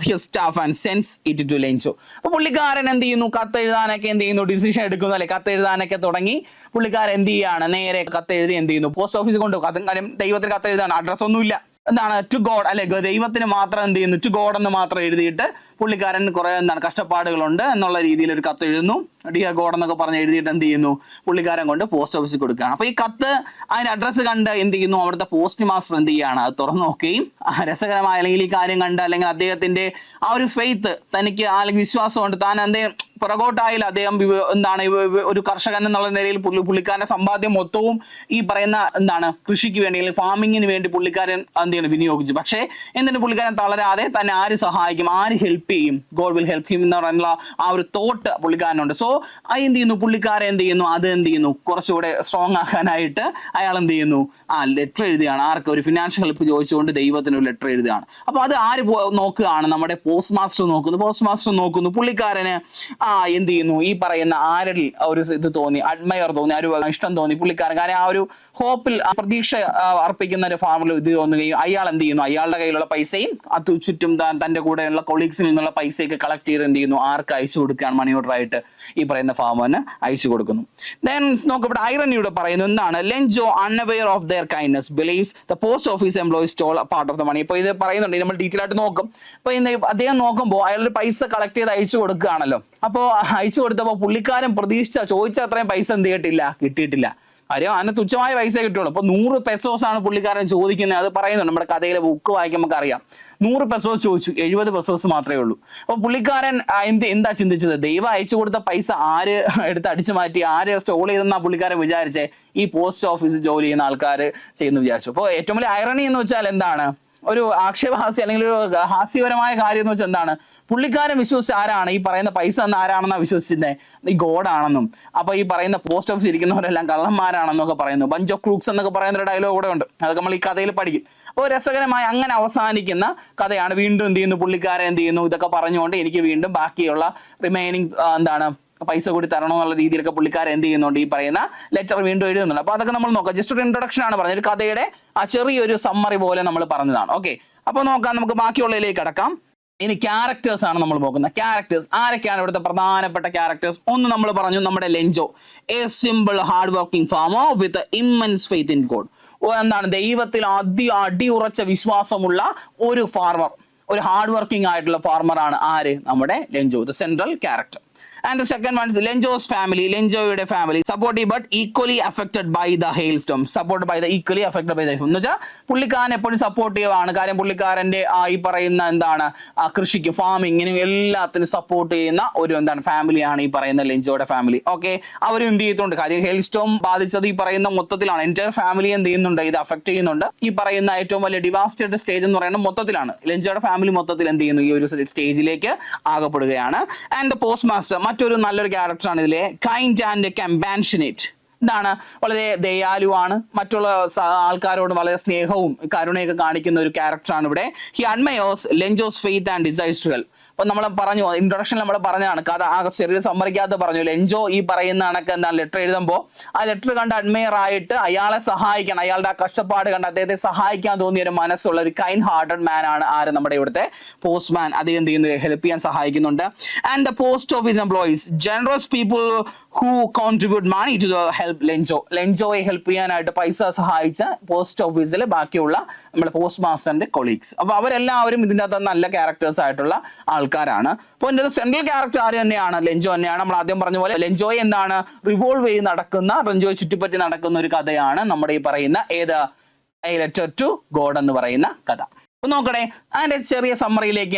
his staff and sends it to Lenjo. അപ്പൊ പുള്ളിക്കാരൻ എന്ത് ചെയ്യുന്നു, കത്തെഴുതാനൊക്കെ എന്ത് ചെയ്യുന്നു, ഡിസിഷൻ എടുക്കുന്നു അല്ലെ, കത്തെഴുതാനൊക്കെ തുടങ്ങി. പുള്ളിക്കാരൻ എന്ത് ചെയ്യാണ്, നേരെ കത്തെഴുതി എന്ത് ചെയ്യുന്നു, പോസ്റ്റ് ഓഫീസിൽ കൊണ്ട്, കാര്യം ദൈവത്തിന് കത്തെഴുതാണ്, അഡ്രസ് ഒന്നുമില്ല, ടു ഗോഡ് അല്ലെ, ദൈവത്തിന് മാത്രം എന്ത് ചെയ്യുന്നു, ടു ഗോഡ് എന്ന് മാത്രം എഴുതിയിട്ട് പുള്ളിക്കാരൻ കുറെ കഷ്ടപ്പാടുകളുണ്ട് എന്നുള്ള രീതിയിൽ ഒരു കത്ത് എഴുതുന്നു. ഡിയർ ഗോഡ് എന്നൊക്കെ പറഞ്ഞ് എഴുതിയിട്ട് എന്ത് ചെയ്യുന്നു, പുള്ളിക്കാരൻ കൊണ്ട് പോസ്റ്റ് ഓഫീസിൽ കൊടുക്കുകയാണ്. അപ്പൊ ഈ കത്ത്, അതിന്റെ അഡ്രസ്സ് കണ്ട് എന്ത് ചെയ്യുന്നു, അവിടുത്തെ പോസ്റ്റ് മാസ്റ്റർ എന്ത് ചെയ്യാണ്, അത് തുറന്നു നോക്കുകയും രസകരമായ, അല്ലെങ്കിൽ ഈ കാര്യം കണ്ട്, അല്ലെങ്കിൽ അദ്ദേഹത്തിന്റെ ആ ഒരു ഫെയ്ത്ത്, തനിക്ക് അല്ലെങ്കിൽ വിശ്വാസം കൊണ്ട് താൻ എന്തെങ്കിലും പുറകോട്ടായില്ല. അദ്ദേഹം ഒരു കർഷകൻ എന്നുള്ള നിലയിൽ പുള്ളിക്കാരന്റെ സമ്പാദ്യം മൊത്തവും ഈ പറയുന്ന കൃഷിക്ക് വേണ്ടി, അല്ലെങ്കിൽ ഫാമിങ്ങിന് വേണ്ടി പുള്ളിക്കാരൻ വിനിയോഗിച്ചു. പക്ഷേ എന്തിനു പുള്ളിക്കാരൻ തളരാതെ തന്നെ ആര് സഹായിക്കും, ആര് ഹെൽപ്പ് ചെയ്യും, ഗോഡ് വിൽ ഹെൽപ്പ് ഹിം എന്ന് പറയുന്ന ആ ഒരു തോട്ട് പുള്ളിക്കാരനുണ്ട്. സോ എന്ത് ചെയ്യുന്നു, പുള്ളിക്കാരൻ എന്ത് ചെയ്യുന്നു, അത് എന്ത് ചെയ്യുന്നു, കുറച്ചുകൂടെ സ്ട്രോങ് ആക്കാനായിട്ട് അയാൾ എന്ത് ചെയ്യുന്നു, ലെറ്റർ എഴുതുകയാണ്. ആർക്ക്, ഒരു ഫിനാൻഷ്യൽ ഹെൽപ്പ് ചോദിച്ചുകൊണ്ട് ദൈവത്തിന് ഒരു ലെറ്റർ എഴുതുകയാണ്. അപ്പൊ അത് ആര് നോക്കുകയാണ്, നമ്മുടെ പോസ്റ്റ് മാസ്റ്റർ നോക്കുന്നു. പോസ്റ്റ് മാസ്റ്റർ നോക്കുന്നു, പുള്ളിക്കാരന് എന്ത് ചെയ്യുന്നു, ഈ പറയുന്ന ആരിൽ ഒരു ഇത് തോന്നി, അഡ്മയർ തോന്നി, ഒരു ഇഷ്ടം തോന്നി പുള്ളിക്കാരൻ. കാരണം ആ ഒരു ഹോപ്പിൽ പ്രതീക്ഷ അർപ്പിക്കുന്ന ഒരു ഫാമിൽ ഇത് തോന്നുകയും അയാൾ എന്ത് ചെയ്യുന്നു, അയാളുടെ കയ്യിലുള്ള പൈസയും അത് ചുറ്റും തന്റെ കൂടെയുള്ള കൊളീഗ്സിൽ നിന്നുള്ള പൈസയൊക്കെ കളക്ട് ചെയ്ത് എന്ത് ചെയ്യുന്നു, ആർക്ക് അയച്ചു കൊടുക്കുകയാണ്, മണി ഓർഡർ ആയിട്ട് ഈ പറയുന്ന ഫാമിന് അയച്ചു കൊടുക്കുന്നു. ദെൻ നോക്ക് ഇവിടെ ഐറണിയുടെ പറയുന്നത് എന്താണ്, Lencho unaware of their kindness believes the post office employees stole part of the money. ഇപ്പൊ ഇത് പറയുന്നുണ്ട്, നമ്മൾ ഡീറ്റെയിൽ ആയിട്ട് നോക്കും. അപ്പൊ അദ്ദേഹം നോക്കുമ്പോൾ അയാളുടെ പൈസ കളക്ട് ചെയ്ത് അയച്ചു കൊടുക്കുകയാണല്ലോ. അപ്പോൾ അയച്ചു കൊടുത്തപ്പോൾ പുള്ളിക്കാരൻ ചോദിച്ച അത്രയും പൈസ എന്ത് കിട്ടിയിട്ടില്ല. കാര്യം അതിന് തുച്ഛമായ പൈസ കിട്ടുള്ളൂ. അപ്പൊ 100 പെസോസ് ആണ് പുള്ളിക്കാരൻ ചോദിക്കുന്നത്. അത് പറയുന്നുണ്ട്, നമ്മുടെ കഥയിലെ ബുക്ക് വായിക്കുമ്പോൾ നമുക്ക് അറിയാം. 100 പെസോസ് ചോദിച്ചു, 70 പെസോസ് മാത്രമേ ഉള്ളൂ. അപ്പൊ പുള്ളിക്കാരൻ എന്താ ചിന്തിച്ചത്, ദൈവം അയച്ചു കൊടുത്ത പൈസ ആര് എടുത്ത് അടിച്ചു മാറ്റി, ആര് സ്റ്റോൾ ചെയ്തെന്നാ പുള്ളിക്കാരൻ വിചാരിച്ചേ, ഈ പോസ്റ്റ് ഓഫീസിൽ ജോലി ചെയ്യുന്ന ആൾക്കാർ ചെയ്യുന്നു വിചാരിച്ചു. അപ്പോൾ ഏറ്റവും വലിയ ഐറണി എന്ന് വെച്ചാൽ എന്താണ്, ഒരു ആക്ഷേപഹാസ്യം അല്ലെങ്കിൽ ഒരു ഹാസ്യപരമായ കാര്യം എന്ന് വെച്ചാൽ എന്താണ്, പുള്ളിക്കാരൻ വിശ്വസിച്ച് ആരാണ് ഈ പറയുന്ന പൈസ എന്ന് ആരാണെന്നാണ് വിശ്വസിച്ചിരുന്നത്, ഈ ഗോഡാണെന്നും. അപ്പൊ ഈ പറയുന്ന പോസ്റ്റ് ഓഫീസ് ഇരിക്കുന്നവരെല്ലാം കള്ളന്മാരാണെന്നൊക്കെ പറയുന്നു. ബഞ്ച് ഓഫ് ക്രൂക്സ് എന്നൊക്കെ പറയുന്ന ഒരു ഡയലോഗ് കൂടെ ഉണ്ട്. അതൊക്കെ നമ്മൾ ഈ കഥയിൽ പഠിക്കും. അപ്പോൾ രസകരമായി അങ്ങനെ അവസാനിക്കുന്ന കഥയാണ്. വീണ്ടും എന്ത് ചെയ്യുന്നു, പുള്ളിക്കാരൻ എന്ത് ചെയ്യുന്നു, ഇതൊക്കെ പറഞ്ഞുകൊണ്ട് എനിക്ക് വീണ്ടും ബാക്കിയുള്ള റിമൈനിങ് പൈസ കൂടി തരണോ എന്നുള്ള രീതിയിലൊക്കെ പുള്ളിക്കാരൻ എന്ത് ചെയ്യുന്നുണ്ട്, ഈ പറയുന്ന ലെറ്റർ വീണ്ടും എഴുതുന്നുണ്ട്. അപ്പൊ അതൊക്കെ നമ്മൾ നോക്കാം. ജസ്റ്റ് ഒരു ഇൻട്രൊഡക്ഷൻ ആണ് പറഞ്ഞത്, ഒരു കഥയുടെ ആ ചെറിയൊരു സമ്മറി പോലെ നമ്മൾ പറഞ്ഞതാണ്. ഓക്കെ, അപ്പൊ നോക്കാം, നമുക്ക് ബാക്കിയുള്ളതിലേക്ക് കടക്കാം. ഇനി ക്യാരക്ടേഴ്സ് ആണ് നമ്മൾ നോക്കുന്നത്. ക്യാരക്ടേഴ്സ് ആരൊക്കെയാണ് ഇവിടുത്തെ പ്രധാനപ്പെട്ട ക്യാരക്ടേഴ്സ്? ഒന്ന് നമ്മൾ പറഞ്ഞു, നമ്മുടെ ലെൻജോ, A simple hard working farmer with immense faith in God. എന്താണ്, ദൈവത്തിൽ അടിയുറച്ച വിശ്വാസമുള്ള ഒരു ഫാർമർ, ഒരു ഹാർഡ് വർക്കിംഗ് ആയിട്ടുള്ള ഫാർമർ ആണ് ആര്, നമ്മുടെ ലെൻജോ, the central character. And the second one is Lenjo's family. Lenjoയുടെ family supportive but equally affected by the hailstorm. Supported by the equally affected by the hailstorm. എന്ന് വെച്ചാൽ പുള്ളിക്കാരൻ എപ്പോഴും സപ്പോർട്ടീവ് ആണ്. കാര്യം പുള്ളിക്കാരന്റെ ഈ പറയുന്ന എന്താണ്, കൃഷിക്ക്, ഫാമിങ്ങിനും എല്ലാത്തിനും സപ്പോർട്ട് ചെയ്യുന്ന ഒരു ഫാമിലിയാണ് ഈ പറയുന്ന ലെൻജോയുടെ ഫാമിലി. ഓക്കെ, അവരും എന്ത് ചെയ്തിട്ടുണ്ട്, കാര്യം ഹെയിൽസ്റ്റോം ബാധിച്ചത് ഈ പറയുന്ന മൊത്തത്തിലാണ്. എൻറ്റയർ ഫാമിലി എന്ത് ചെയ്യുന്നുണ്ട്, ഇത് അഫക്ട് ചെയ്യുന്നുണ്ട്. ഈ പറയുന്ന ഏറ്റവും വലിയ ഡിവാസ്റ്റേറ്റഡ് സ്റ്റേജ് എന്ന് പറയുന്നത് മൊത്തത്തിലാണ്. ലെൻജോയുടെ ഫാമിലി മൊത്തത്തിൽ എന്ത് ചെയ്യുന്നു, ഈ ഒരു സ്റ്റേജിലേക്ക് ആകപ്പെടുകയാണ്. ആൻഡ് ദ പോസ്റ്റ് മാസ്റ്റർ, മറ്റൊരു നല്ലൊരു ക്യാരക്ടറാണ് ഇതിലെ, കൈൻഡ് ആൻഡ് കമ്പാഷനേറ്റ്. എന്താണ്, വളരെ ദയാലുവാണ്, മറ്റുള്ള ആൾക്കാരോട് വളരെ സ്നേഹവും കരുണയൊക്കെ കാണിക്കുന്ന ഒരു ക്യാരക്ടറാണ് ഇവിടെ. He admires Lencho's faith and desires to help. അപ്പൊ നമ്മൾ പറഞ്ഞു, ഇൻട്രൊഡക്ഷനിൽ നമ്മൾ പറഞ്ഞതാണ്, കഥ ആ ചെറിയ സമ്മറിക്കകത്ത് പറഞ്ഞു, ലെൻജോ ഈ പറയുന്ന കണക്ക് എന്താണ് ലെറ്റർ എഴുതുമ്പോൾ ആ ലെറ്റർ കണ്ട് അഡ്മയർ ആയിട്ട് അയാളെ സഹായിക്കണം, അയാളുടെ ആ കഷ്ടപ്പാട് കണ്ട് അദ്ദേഹത്തെ സഹായിക്കാൻ തോന്നിയ ഒരു മനസ്സുള്ള ഒരു കൈൻഡ് ഹാർട്ടഡ് മാൻ ആണ് ആര്, നമ്മുടെ ഇവിടുത്തെ പോസ്റ്റ്മാൻ. അദ്ദേഹം എന്ത് ചെയ്യുന്നു, ഹെൽപ്പ് ചെയ്യാൻ സഹായിക്കുന്നുണ്ട്. And the post office employees, generous people who contribute money to help Lencho. ലെൻജോയെ ഹെൽപ്പ് ചെയ്യാനായിട്ട് പൈസ സഹായിച്ച പോസ്റ്റ് ഓഫീസിലെ ബാക്കിയുള്ള നമ്മുടെ പോസ്റ്റ് മാസ്റ്ററിന്റെ കൊളീഗ്സ്. അപ്പൊ അവരെല്ലാവരും ഇതിൻ്റെ അകത്ത് നല്ല ക്യാരക്ടേഴ്സ് ആയിട്ടുള്ള ആൾക്കാരാണ്. അപ്പോൾ എൻ്റെ സെൻട്രൽ ക്യാരക്ടർ ആര് തന്നെയാണ്, ലെൻജോ തന്നെയാണ്. നമ്മൾ ആദ്യം പറഞ്ഞ പോലെ ലെൻജോയെ എന്താണ്, റിവോൾവ് ചെയ്ത് നടക്കുന്ന, ലെൻജോയെ ചുറ്റിപ്പറ്റി നടക്കുന്ന ഒരു കഥയാണ് നമ്മുടെ ഈ പറയുന്ന ഏത്, എ ലെറ്റർ ടു ഗോഡ് എന്ന് പറയുന്ന കഥ. നോക്കണേ, അതിന്റെ ചെറിയ സമ്മറിയിലേക്ക്,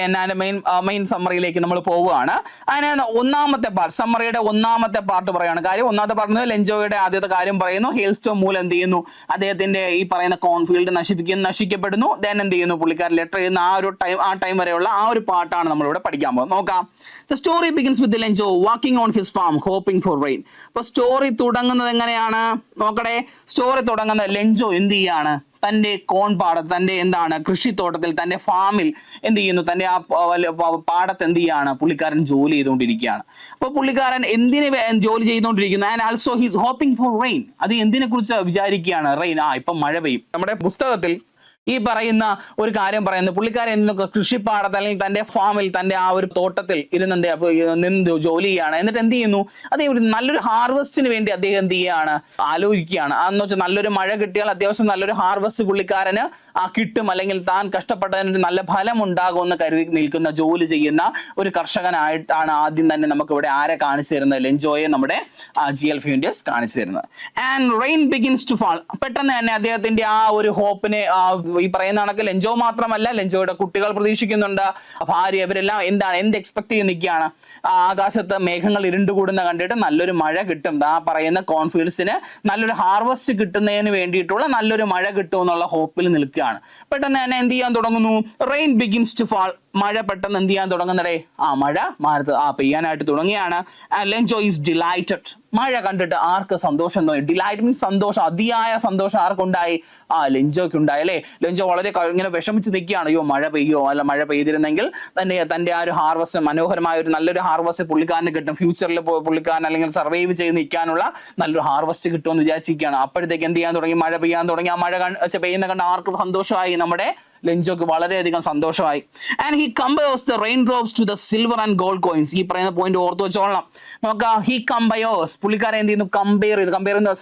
മെയിൻ സമ്മറിയിലേക്ക് നമ്മൾ പോവുകയാണ്. അതിന് ഒന്നാമത്തെ പാർട്ട്, സമ്മറിയുടെ ഒന്നാമത്തെ പാർട്ട് പറയാണ്. കാര്യം ഒന്നാമത്തെ പാർട്ട് ലെൻജോയുടെ ആദ്യത്തെ കാര്യം പറയുന്നു, ഹെയിൽസ്റ്റോം മൂലം എന്ത് ചെയ്യുന്നു, അദ്ദേഹത്തിന്റെ ഈ പറയുന്ന കോൺഫീൽഡ് നശിക്കപ്പെടുന്നു. ദെൻ എന്ത് ചെയ്യുന്നു, പുള്ളിക്കാരൻ ലെറ്റർ ചെയ്യുന്ന ആ ടൈം വരെയുള്ള ആ ഒരു പാർട്ടാണ് നമ്മളിവിടെ പഠിക്കാൻ പോകുന്നത്. നോക്കാം. The story begins with Lenjo walking on his farm hoping for rain. അപ്പോൾ സ്റ്റോറി തുടങ്ങുന്നത് എങ്ങനെയാണ് നോക്കണേ. സ്റ്റോറി തുടങ്ങുന്നത് ലെൻജോ എന്ത് ചെയ്യാണ്, തൻ്റെ കോൺപാടത്ത്, തൻ്റെ കൃഷിത്തോട്ടത്തിൽ, തൻ്റെ ഫാമിൽ എന്ത് ചെയ്യുന്നു, തൻ്റെ ആ പാടത്ത് എന്ത് ചെയ്യാണ്, പുള്ളിക്കാരൻ ജോലി ചെയ്തുകൊണ്ടിരിക്കുകയാണ്. അപ്പോൾ പുള്ളിക്കാരൻ എന്തിനെ ജോലി ചെയ്തുകൊണ്ടിരിക്കുന്നു, and also he's hoping for rain. അത് എന്തിനെ കുറിച്ച് വിചാരിക്കുകയാണ്, റെയിൻ, ഇപ്പം മഴ പെയ്യും. നമ്മുടെ പുസ്തകത്തിൽ ഈ പറയുന്ന ഒരു കാര്യം പറയുന്നത്, പുള്ളിക്കാരൻ എന്തൊക്കെ കൃഷിപ്പാടത്ത് അല്ലെങ്കിൽ തൻ്റെ ഫാമിൽ, തൻ്റെ ആ ഒരു തോട്ടത്തിൽ നിന്ന് ജോലി ചെയ്യാണ്. എന്നിട്ട് എന്ത് ചെയ്യുന്നു, അദ്ദേഹം നല്ലൊരു ഹാർവെസ്റ്റിന് വേണ്ടി അദ്ദേഹം എന്ത് ചെയ്യുകയാണ്, ആലോചിക്കുകയാണ്. അതെന്ന് വെച്ചാൽ നല്ലൊരു മഴ കിട്ടിയാൽ അത്യാവശ്യം നല്ലൊരു ഹാർവെസ്റ്റ് പുള്ളിക്കാരന് കിട്ടും, അല്ലെങ്കിൽ താൻ കഷ്ടപ്പെട്ടതിന് നല്ല ഫലം ഉണ്ടാകുമെന്ന് കരുതി നിൽക്കുന്ന, ജോലി ചെയ്യുന്ന ഒരു കർഷകനായിട്ടാണ് ആദ്യം തന്നെ നമുക്ക് ഇവിടെ ആരെ കാണിച്ചു തരുന്നത്, ലെൻജോയെ നമ്മുടെ GL ഫ്യൂൻഡിയസ് കാണിച്ചു തരുന്നത്. And rain begins to fall. പെട്ടെന്ന് തന്നെ അദ്ദേഹത്തിന്റെ ആ ഒരു ഹോപ്പിനെ, ഈ പറയുന്ന കണക്ക് ലെൻജോ മാത്രമല്ല, ലെൻജോയുടെ കുട്ടികൾ പ്രതീക്ഷിക്കുന്നുണ്ട്, ഭാര്യ, ഇവരെല്ലാം എന്ത് എക്സ്പെക്ട് ചെയ്ത് നിൽക്കുകയാണ്. ആകാശത്ത് മേഘങ്ങൾ ഇരുണ്ടുകൂടുന്ന കണ്ടിട്ട് നല്ലൊരു മഴ കിട്ടും, ആ പറയുന്ന കോൺഫീൽഡ്സിന് നല്ലൊരു ഹാർവെസ്റ്റ് കിട്ടുന്നതിന് വേണ്ടിയിട്ടുള്ള നല്ലൊരു മഴ കിട്ടും എന്നുള്ള ഹോപ്പിൽ നിൽക്കുകയാണ്. പെട്ടെന്ന് തന്നെ എന്ത് ചെയ്യാൻ തുടങ്ങുന്നു, റെയിൻ ബിഗിൻസ് ടു ഫാൾ. മഴ പെട്ടെന്ന് എന്ത് ചെയ്യാൻ തുടങ്ങുന്നടേ, മഴ പെയ്യാനായിട്ട് തുടങ്ങിയാണ്. Lencho is delighted. മഴ കണ്ടിട്ട് ആർക്ക് സന്തോഷം തോന്നി? ഡിലൈറ്റ് മീൻസ് സന്തോഷം, അതിയായ സന്തോഷം ആർക്കുണ്ടായി? ലെഞ്ചോക്ക് ഉണ്ടായി അല്ലേ. ലെഞ്ചോ വളരെ ഇങ്ങനെ വിഷമിച്ച് നിൽക്കുകയാണ്. അയ്യോ മഴ പെയ്യോ, അല്ല മഴ പെയ്തിരുന്നെങ്കിൽ തന്റെ ആ ഒരു ഹാർവസ്റ്റ്, മനോഹരമായ ഒരു നല്ലൊരു ഹാർവസ്റ്റ് പുള്ളിക്കാരന് കിട്ടും. ഫ്യൂച്ചറിൽ പുള്ളിക്കാരൻ അല്ലെങ്കിൽ സർവൈവ് ചെയ്ത് നിൽക്കാനുള്ള നല്ലൊരു ഹാർവസ്റ്റ് കിട്ടുമെന്ന് വിചാരിച്ചിരിക്കുകയാണ്. അപ്പോഴത്തേക്ക് എന്ത് ചെയ്യാൻ തുടങ്ങി? മഴ പെയ്യാൻ തുടങ്ങി. ആ മഴ പെയ്യുന്ന കണ്ട് ആർക്ക് സന്തോഷമായി? നമ്മുടെ ലെഞ്ചോക്ക് വളരെയധികം സന്തോഷമായി. And he compares the rain drops to the silver and gold coins. ഈ പറയുന്ന പോയിന്റ് ഓർത്ത് വെച്ചോളണം. നോക്കാം, ഹി കമ്പയേഴ്സ്, പുള്ളിക്കാരൻ എന്ത് ചെയ്യുന്നു? കമ്പയർ ചെയ്യുന്ന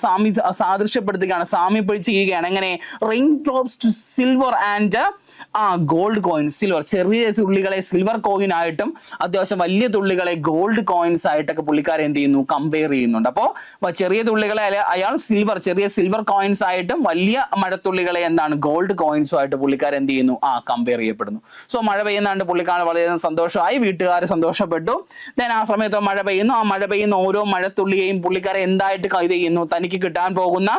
സാദൃശ്യപ്പെടുത്തുകയാണ്, സാമ്യപ്പെടുത്തി ചെയ്യുകയാണ്. എങ്ങനെ? Rain drops to silver and gold coins. Silver, ചെറിയ തുള്ളികളെ സിൽവർ കോയിൻ ആയിട്ടും അത്യാവശ്യം വലിയ തുള്ളികളെ ഗോൾഡ് കോയിൻസ് ആയിട്ടൊക്കെ പുള്ളിക്കാരൻ എന്ത് ചെയ്യുന്നു? കമ്പയർ ചെയ്യുന്നുണ്ട്. അപ്പോൾ ചെറിയ തുള്ളികളെ അയാൾ ചെറിയ സിൽവർ കോയിൻസ് ആയിട്ടും വലിയ മഴത്തുള്ളികളെ എന്താണ്? ഗോൾഡ് കോയിൻസും ആയിട്ട് പുള്ളിക്കാരൻ എന്ത് ചെയ്യുന്നു? കമ്പയർ ചെയ്യപ്പെടുന്നു. സോ മഴ പെയ്യുന്നതാണ്ട് പുള്ളിക്കാരൻ വളരെ സന്തോഷമായി, വീട്ടുകാർ സന്തോഷപ്പെട്ടു. ദെൻ ആ സമയത്ത് മഴ പെയ്യുന്നു. ആ മഴ പെയ്യുന്ന ഓരോ മഴത്തുള്ളിയെയും പുള്ളിക്കാരൻ എന്തായിട്ട് ഇത് ചെയ്യുന്നു? തനിക്ക് കിട്ടാൻ പോകുന്ന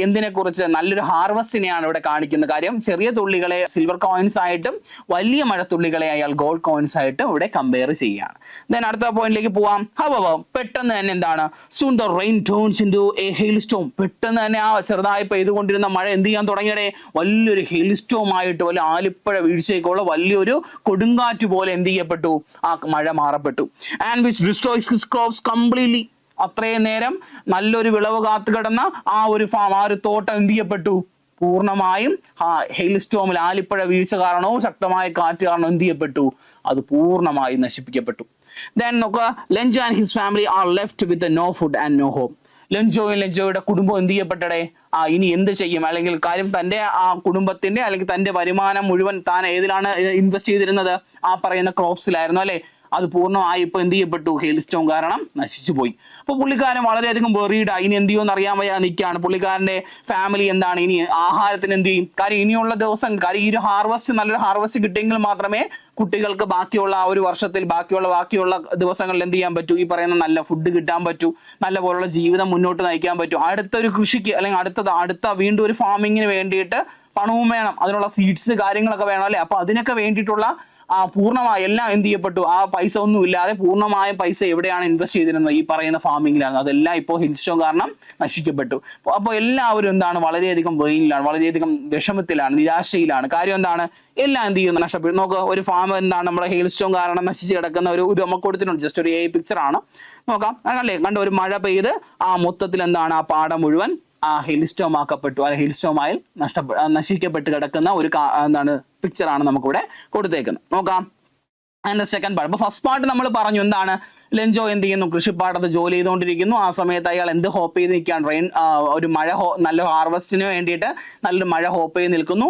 എന്തിനെ കുറിച്ച്? നല്ലൊരു ഹാർവസ്റ്റിനെയാണ് ഇവിടെ കാണിക്കുന്ന കാര്യം. ചെറിയ തുള്ളികളെ സിൽവർ കോയിൻസ് ആയിട്ടും വലിയ മഴത്തുള്ളികളെ അയാൾ ഗോൾഡ് കോയിൻസ് ആയിട്ടും ഇവിടെ കമ്പയർ ചെയ്യുകയാണ്. ദെൻ അടുത്ത പോയിന്റിലേക്ക് പോവാം. പെട്ടെന്ന് തന്നെ എന്താണ്? Soon the rain turns into a hail storm. പെട്ടെന്ന് തന്നെ ആ ചെറുതായി പെയ്തുകൊണ്ടിരുന്ന മഴ എന്ത് ചെയ്യാൻ തുടങ്ങിയടേ? വലിയൊരു ഹെയിൽ സ്റ്റോം ആയിട്ട്, വലിയ ആലിപ്പഴ വീഴ്ചയ്ക്കുള്ള വലിയൊരു കൊടുങ്കാറ്റ് പോലെ എന്ത് ചെയ്യപ്പെട്ടു? ആ മഴ മാറപ്പെട്ടു. And which destroys his crops completely. അത്രയും നേരം നല്ലൊരു വിളവ് കാത്തു കിടന്ന ആ ഒരു തോട്ടം എന്ത് ചെയ്യപ്പെട്ടു? പൂർണ്ണമായും ഹെയിൽ സ്റ്റോമിൽ, ആലിപ്പഴ വീഴ്ച കാരണവും ശക്തമായ കാറ്റ് കാരണവും എന്ത് ചെയ്യപ്പെട്ടു? അത് പൂർണ്ണമായും നശിപ്പിക്കപ്പെട്ടു. Then നോക്കുക, Lencho and his family are left with no food and no hope. ലെഞ്ചോയുടെ കുടുംബം എന്ത് ചെയ്യപ്പെട്ടടെ? ഇനി എന്ത് ചെയ്യും? അല്ലെങ്കിൽ കാര്യം തന്റെ കുടുംബത്തിന്റെ അല്ലെങ്കിൽ തന്റെ വരുമാനം മുഴുവൻ താൻ ഏതിലാണ് ഇൻവെസ്റ്റ് ചെയ്തിരുന്നത്? പറയുന്ന ക്രോപ്സിലായിരുന്നു അല്ലെ. അത് പൂർണ്ണമായി ഇപ്പൊ എന്ത് ചെയ്യപ്പെട്ടു? ഹെയിൽ സ്റ്റോം കാരണം നശിച്ചു പോയി. അപ്പൊ പുള്ളിക്കാരൻ വളരെയധികം വെറീഡായി. ഇനി എന്ത് ചെയ്യുമെന്ന് അറിയാൻ വയ്യാതെ നിൽക്കുകയാണ്. പുള്ളിക്കാരന്റെ ഫാമിലി എന്താണ്? ഇനി ആഹാരത്തിന് എന്ത് ചെയ്യും? കാര്യം ഇനിയുള്ള ദിവസം, കാര്യം ഈ ഒരു നല്ലൊരു ഹാർവസ്റ്റ് കിട്ടിയെങ്കിൽ മാത്രമേ കുട്ടികൾക്ക് ബാക്കിയുള്ള ആ ഒരു വർഷത്തിൽ ബാക്കിയുള്ള ദിവസങ്ങളിൽ എന്ത് ചെയ്യാൻ പറ്റൂ? ഈ പറയുന്ന നല്ല ഫുഡ് കിട്ടാൻ പറ്റൂ, നല്ല പോലുള്ള ജീവിതം മുന്നോട്ട് നയിക്കാൻ പറ്റൂ. അടുത്തൊരു കൃഷിക്ക് അല്ലെങ്കിൽ അടുത്ത വീണ്ടും ഒരു ഫാമിങ്ങിന് വേണ്ടിയിട്ട് പണവും വേണം, അതിനുള്ള സീഡ്സ് കാര്യങ്ങളൊക്കെ വേണം അല്ലെ. അപ്പൊ അതിനൊക്കെ വേണ്ടിയിട്ടുള്ള പൂർണ്ണമായി എല്ലാം എന്ത് ചെയ്യപ്പെട്ടു? പൈസ ഒന്നും ഇല്ലാതെ പൂർണ്ണമായും പൈസ എവിടെയാണ് ഇൻവെസ്റ്റ് ചെയ്തിരുന്നത്? ഈ പറയുന്ന ഫാമിങ്ങിലാണ്. അതെല്ലാം ഇപ്പോൾ ഹിൽ സ്റ്റോം കാരണം നശിക്കപ്പെട്ടു. അപ്പോൾ എല്ലാവരും എന്താണ്? വളരെയധികം വെയിലാണ്, വളരെയധികം വിഷമത്തിലാണ്, നിരാശയിലാണ്. കാര്യം എന്താണ്? എല്ലാം എന്ത് ചെയ്യുന്നു? നഷ്ടപ്പെട്ടു. നോക്കുക, ഒരു ഫാം എന്താണ് നമ്മുടെ ഹെയിൽ സ്റ്റോം കാരണം നശിച്ച് കിടക്കുന്ന ഒരു നമുക്ക് കൊടുത്തിട്ടുണ്ട്. ജസ്റ്റ് ഒരു പിക്ചർ ആണ്. നോക്കാം, അല്ലേ? കണ്ട, ഒരു മഴ പെയ്ത് മൊത്തത്തിൽ എന്താണ്? പാടം മുഴുവൻ ഹെയിൽ സ്റ്റോം ആക്കപ്പെട്ടു, അല്ലെ ഹെയിൽ സ്റ്റോമായിൽ നശിക്കപ്പെട്ട് കിടക്കുന്ന ഒരു എന്താണ് പിക്ചറാണ് നമുക്കിവിടെ കൊടുത്തേക്കുന്നത്. നോക്കാം. And second part. അപ്പൊ ഫസ്റ്റ് പാർട്ട് നമ്മൾ പറഞ്ഞു എന്താണ്? ലെഞ്ചോ എന്ത് ചെയ്യുന്നു? കൃഷിപ്പാടത്ത് ജോലി ചെയ്തുകൊണ്ടിരിക്കുന്നു. ആ സമയത്ത് അയാൾ എന്ത് ഹോപ്പ് ചെയ്ത് നിൽക്കുകയാണ്? ഒരു മഴ, നല്ല ഹാർവസ്റ്റിന് വേണ്ടിയിട്ട് നല്ലൊരു മഴ ഹോപ്പ് ചെയ്ത് നിൽക്കുന്നു.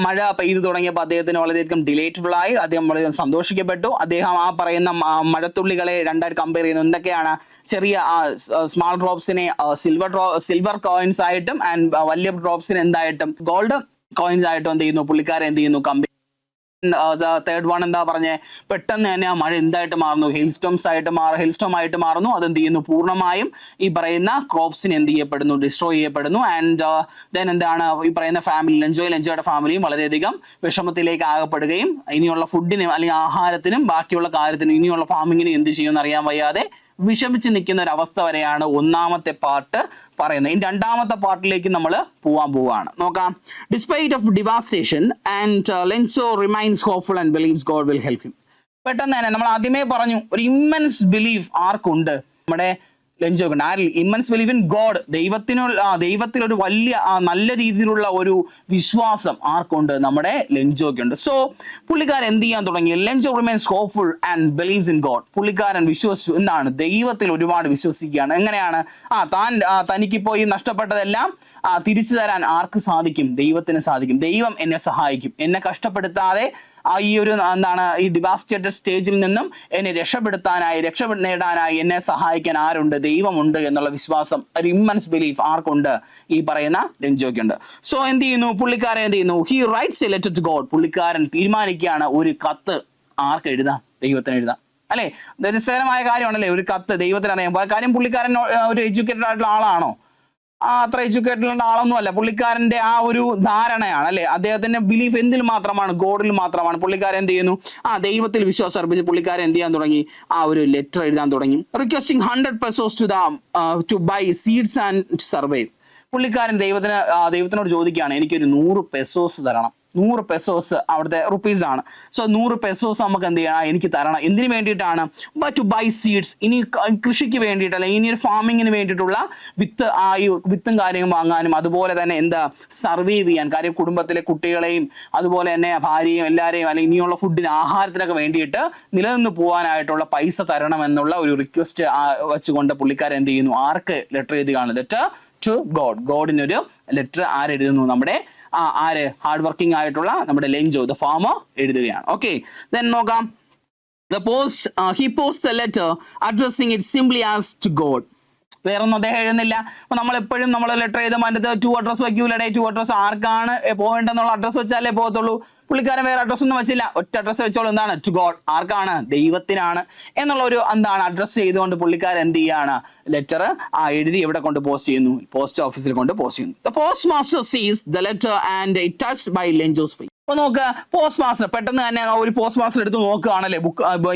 മഴ പെയ്തു തുടങ്ങിയപ്പോൾ അദ്ദേഹത്തിന് വളരെയധികം ഡിലൈറ്റ്ഫുൾ ആയി, അദ്ദേഹം വളരെയധികം സന്തോഷിക്കപ്പെട്ടു. അദ്ദേഹം പറയുന്ന മഴത്തുള്ളികളെ രണ്ടായിട്ട് കമ്പയർ ചെയ്യുന്നു. എന്തൊക്കെയാണ്? ചെറിയ സ്മാൾ ഡ്രോപ്സിനെ സിൽവർ കോയിൻസ് ആയിട്ടും ആൻഡ് വലിയ ഡ്രോപ്സിനെ എന്തായിട്ടും ഗോൾഡ് കോയിൻസ് ആയിട്ടും എന്ത് ചെയ്യുന്നു? പുള്ളിക്കാരെ എന്ത് ചെയ്യുന്നു? കമ്പയർ. തേർഡ് വൺ എന്താ പറഞ്ഞേ? പെട്ടെന്ന് തന്നെ ആ മഴ എന്തായിട്ട് മാറുന്നു? ഹെയിൽ സ്റ്റോം ആയിട്ട് മാറുന്നു. അതെന്ത് ചെയ്യുന്നു? പൂർണ്ണമായും ഈ പറയുന്ന ക്രോപ്സിന് എന്ത് ചെയ്യപ്പെടുന്നു? ഡിസ്ട്രോയ് ചെയ്യപ്പെടുന്നു. ആൻഡ് ദെൻ എന്താണ്? ഈ പറയുന്ന ഫാമിലി, ലെഞ്ചോയുടെ ഫാമിലിയും വളരെയധികം വിഷമത്തിലേക്ക് ആകപ്പെടുകയും ഇനിയുള്ള ഫുഡിനും അല്ലെങ്കിൽ ആഹാരത്തിനും ബാക്കിയുള്ള കാര്യത്തിനും ഇനിയുള്ള ഫാമിങ്ങിനും എന്ത് ചെയ്യുമെന്ന് അറിയാൻ വയ്യാതെ വിഷമിച്ച് നിൽക്കുന്ന ഒരു അവസ്ഥ വരെയാണ് ഒന്നാമത്തെ പാർട്ട് പറയുന്നത്. ഇനി രണ്ടാമത്തെ പാർട്ടിലേക്ക് നമ്മൾ പോവാണ്. നോക്കാം. Despite of devastation and Lencho remains hopeful and believes God will help him. പെട്ടെന്ന് തന്നെ നമ്മൾ ആദ്യമേ പറഞ്ഞു, ഒരു ഇമ്മൻസ് ബിലീഫ് ആർക്കുണ്ട്? നമ്മുടെ ലെഞ്ചോക്കുണ്ട്. ആരിൽ? Immense believe in God. ദൈവത്തിൽ ഒരു വലിയ നല്ല രീതിയിലുള്ള ഒരു വിശ്വാസം ആർക്കുണ്ട്? നമ്മുടെ ലെഞ്ചോക്കുണ്ട്. സോ പുള്ളിക്കാരൻ എന്ത് ചെയ്യാൻ തുടങ്ങി? Lencho remains hopeful and believes in God. പുള്ളിക്കാരൻ വിശ്വസിച്ചു. എന്താണ്? ദൈവത്തിൽ ഒരുപാട് വിശ്വസിക്കുകയാണ്. എങ്ങനെയാണ്? തനിക്കിപ്പോ ഈ നഷ്ടപ്പെട്ടതെല്ലാം തിരിച്ചു തരാൻ ആർക്ക് സാധിക്കും? ദൈവത്തിന് സാധിക്കും. ദൈവം എന്നെ സഹായിക്കും. എന്നെ കഷ്ടപ്പെടുത്താതെ ഈ ഒരു ഈ ഡിവാസ്റ്റേറ്റഡ് സ്റ്റേജിൽ നിന്നും എന്നെ രക്ഷ നേടാനായി എന്നെ സഹായിക്കാൻ ആരുണ്ട്? ദൈവമുണ്ട് എന്നുള്ള വിശ്വാസം, ഒരു ഇമ്മൻസ് ബിലീഫ് ആർക്കുണ്ട്? ഈ പറയുന്ന ലെഞ്ചോക്കുണ്ട്. സോ എന്ത് ചെയ്യുന്നു? പുള്ളിക്കാരൻ എന്ത് ചെയ്യുന്നു? He writes a letter to God. പുള്ളിക്കാരൻ തീരുമാനിക്കുകയാണ് ഒരു കത്ത് ആർക്ക് എഴുതാം? ദൈവത്തിന് എഴുതാം അല്ലെ. രസകരമായ കാര്യമാണല്ലേ ഒരു കത്ത് ദൈവത്തിന് അറിയാം. കാര്യം പുള്ളിക്കാരൻ ഒരു എഡ്യൂക്കേറ്റഡ് ആയിട്ടുള്ള ആളാണോ? അത്ര എഡ്യൂക്കേറ്റഡ് ആളൊന്നും അല്ല. പുള്ളിക്കാരന്റെ ആ ഒരു ധാരണയാണ് അല്ലെ, അദ്ദേഹത്തിന്റെ ബിലീഫ് എന്തിൽ മാത്രമാണ്? ഗോഡിൽ മാത്രമാണ്. പുള്ളിക്കാരൻ എന്ത് ചെയ്യുന്നു? ദൈവത്തിൽ വിശ്വാസം അർപ്പിച്ച് പുള്ളിക്കാരൻ എന്ത് ചെയ്യാൻ തുടങ്ങി? ഒരു ലെറ്റർ എഴുതാൻ തുടങ്ങി. Requesting 100 pesos to buy seeds and survive. പുള്ളിക്കാരൻ ദൈവത്തിനോട് ചോദിക്കുകയാണ്, എനിക്കൊരു 100 pesos തരണം. 100 pesos അവിടുത്തെ റുപ്പീസ് ആണ്. സോ 100 pesos നമുക്ക് എന്ത് ചെയ്യണം? എനിക്ക് തരണം. എന്തിനു വേണ്ടിയിട്ടാണ്? ടു ബൈ സീഡ്സ്, ഇനി കൃഷിക്ക് വേണ്ടിയിട്ട് അല്ലെങ്കിൽ ഇനി ഒരു ഫാമിങ്ങിന് വേണ്ടിയിട്ടുള്ള വിത്തും കാര്യങ്ങളും വാങ്ങാനും, അതുപോലെ തന്നെ സർവൈവ് ചെയ്യാൻ, കാര്യം കുടുംബത്തിലെ കുട്ടികളെയും അതുപോലെ തന്നെ ഭാര്യയും എല്ലാവരെയും അല്ലെങ്കിൽ ഇനിയുള്ള ഫുഡിന് ആഹാരത്തിനൊക്കെ വേണ്ടിയിട്ട് നിലനിന്ന് പോകാനായിട്ടുള്ള പൈസ തരണം എന്നുള്ള ഒരു റിക്വസ്റ്റ് വെച്ചുകൊണ്ട് പുള്ളിക്കാരൻ എന്ത് ചെയ്യുന്നു? ആർക്ക് ലെറ്റർ എഴുതുകയാണ്? Letter to God. ഗോഡിനൊരു ലെറ്റർ ആരെഴുതുന്നു? നമ്മുടെ ഹാർഡ് വർക്കിംഗ് ആയിട്ടുള്ള നമ്മുടെ ലെഞ്ചോ ദ ഫാമർ എഴുതുകയാണ്. ഓക്കെ, ദെൻ നോക്കാം. He posts a letter addressing it simply as to God. വേറൊന്നും അദ്ദേഹം എഴുതുന്നില്ല. അപ്പൊ നമ്മളെപ്പോഴും നമ്മൾ ലെറ്റർ എഴുതുമ്പോൾ അതിൻ്റെ ടു അഡ്രസ് വയ്ക്കൂലേ? ടു അഡ്രസ് ആർക്കാണ് പോകേണ്ടെന്നുള്ള അഡ്രസ് വെച്ചാലേ പോകത്തുള്ളൂ. പുള്ളിക്കാരൻ വേറെ അഡ്രസ് ഒന്നും വെച്ചില്ല, ഒറ്റ അഡ്രസ് വെച്ചോളൂ. എന്താണ്? To God. ആർക്കാണ്? ദൈവത്തിനാണ് എന്നുള്ള ഒരു അഡ്രസ് ചെയ്തുകൊണ്ട് പുള്ളിക്കാരൻ എന്ത് ചെയ്യാണ്? ലെറ്റർ എഴുതി എവിടെ കൊണ്ട് പോസ്റ്റ് ചെയ്യുന്നു? പോസ്റ്റ് ഓഫീസിൽ കൊണ്ട് പോസ്റ്റ് ചെയ്യുന്നു. The postmaster sees the letter and it touched by Lenjo's face. അപ്പൊ നോക്കുക, പോസ്റ്റ് മാസ്റ്റർ പെട്ടെന്ന് തന്നെ ഒരു പോസ്റ്റ് മാസ്റ്റർ എടുത്ത് നോക്കുകയാണല്ലേ,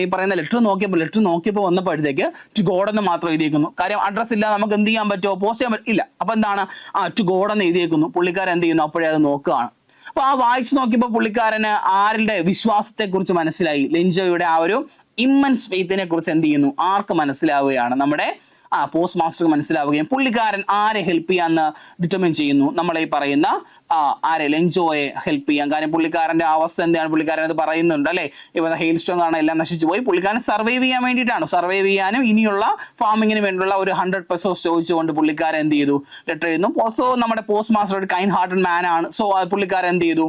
ഈ പറയുന്ന ലെറ്റർ നോക്കിയപ്പോൾ വന്നപ്പോഴത്തേക്ക് ടു ഗോഡ് എന്ന് മാത്രം എഴുതിയേക്കുന്നു. കാര്യം അഡ്രസ് ഇല്ല, നമുക്ക് എന്ത് ചെയ്യാൻ പറ്റുമോ? പോസ്റ്റ് ചെയ്യാൻ പറ്റില്ല. അപ്പൊ എന്താണ്? ടു ഗോഡ് എന്ന് എഴുതിയേക്കുന്നു. പുള്ളിക്കാരൻ എന്ത് ചെയ്യുന്നു? അപ്പോഴേ അത് നോക്കുകയാണ്. അപ്പൊ വായിച്ചു നോക്കിയപ്പോൾ പുള്ളിക്കാരന് ആരുടെ വിശ്വാസത്തെ കുറിച്ച് മനസ്സിലായി? ലെഞ്ചോയുടെ ആ ഒരു ഇമ്മൻസ് ഫെയ്ത്തിനെ കുറിച്ച് എന്ത് ചെയ്യുന്നു? ആർക്ക് മനസ്സിലാവുകയാണ്? നമ്മുടെ പോസ്റ്റ് മാസ്റ്റർക്ക് മനസ്സിലാവുകയും പുള്ളിക്കാരൻ ആരെ ഹെൽപ്പ് ചെയ്യാന്ന് ഡിറ്റർമിൻ ചെയ്യുന്നു. നമ്മളീ പറയുന്ന ആരെ? ലെഞ്ചോയെ ഹെൽപ്പ് ചെയ്യാൻ. കാര്യം പുള്ളിക്കാരന്റെ അവസ്ഥ എന്താണ്? പുള്ളിക്കാരൻ അത് പറയുന്നുണ്ട് അല്ലെ, ഇപ്പൊ ഹെയിൽ സ്റ്റോൺ ആണ്, എല്ലാം നശിച്ചു പോയി. പുള്ളിക്കാരൻ സർവൈവ് ചെയ്യാൻ വേണ്ടിയിട്ടാണ്, സർവൈവ് ചെയ്യാനും ഇനിയുള്ള ഫാമിങ്ങിന് വേണ്ടിയുള്ള ഒരു 100 pesos ചോദിച്ചുകൊണ്ട് പുള്ളിക്കാരൻ എന്ത് ചെയ്തു? ലെറ്റർ എഴുതുന്നു. സോ നമ്മുടെ പോസ്റ്റ് മാസ്റ്റർ ഒരു കൈൻഡ് ഹാർട്ടഡ് മാൻ ആണ്. സോ പുള്ളിക്കാരൻ എന്ത് ചെയ്തു?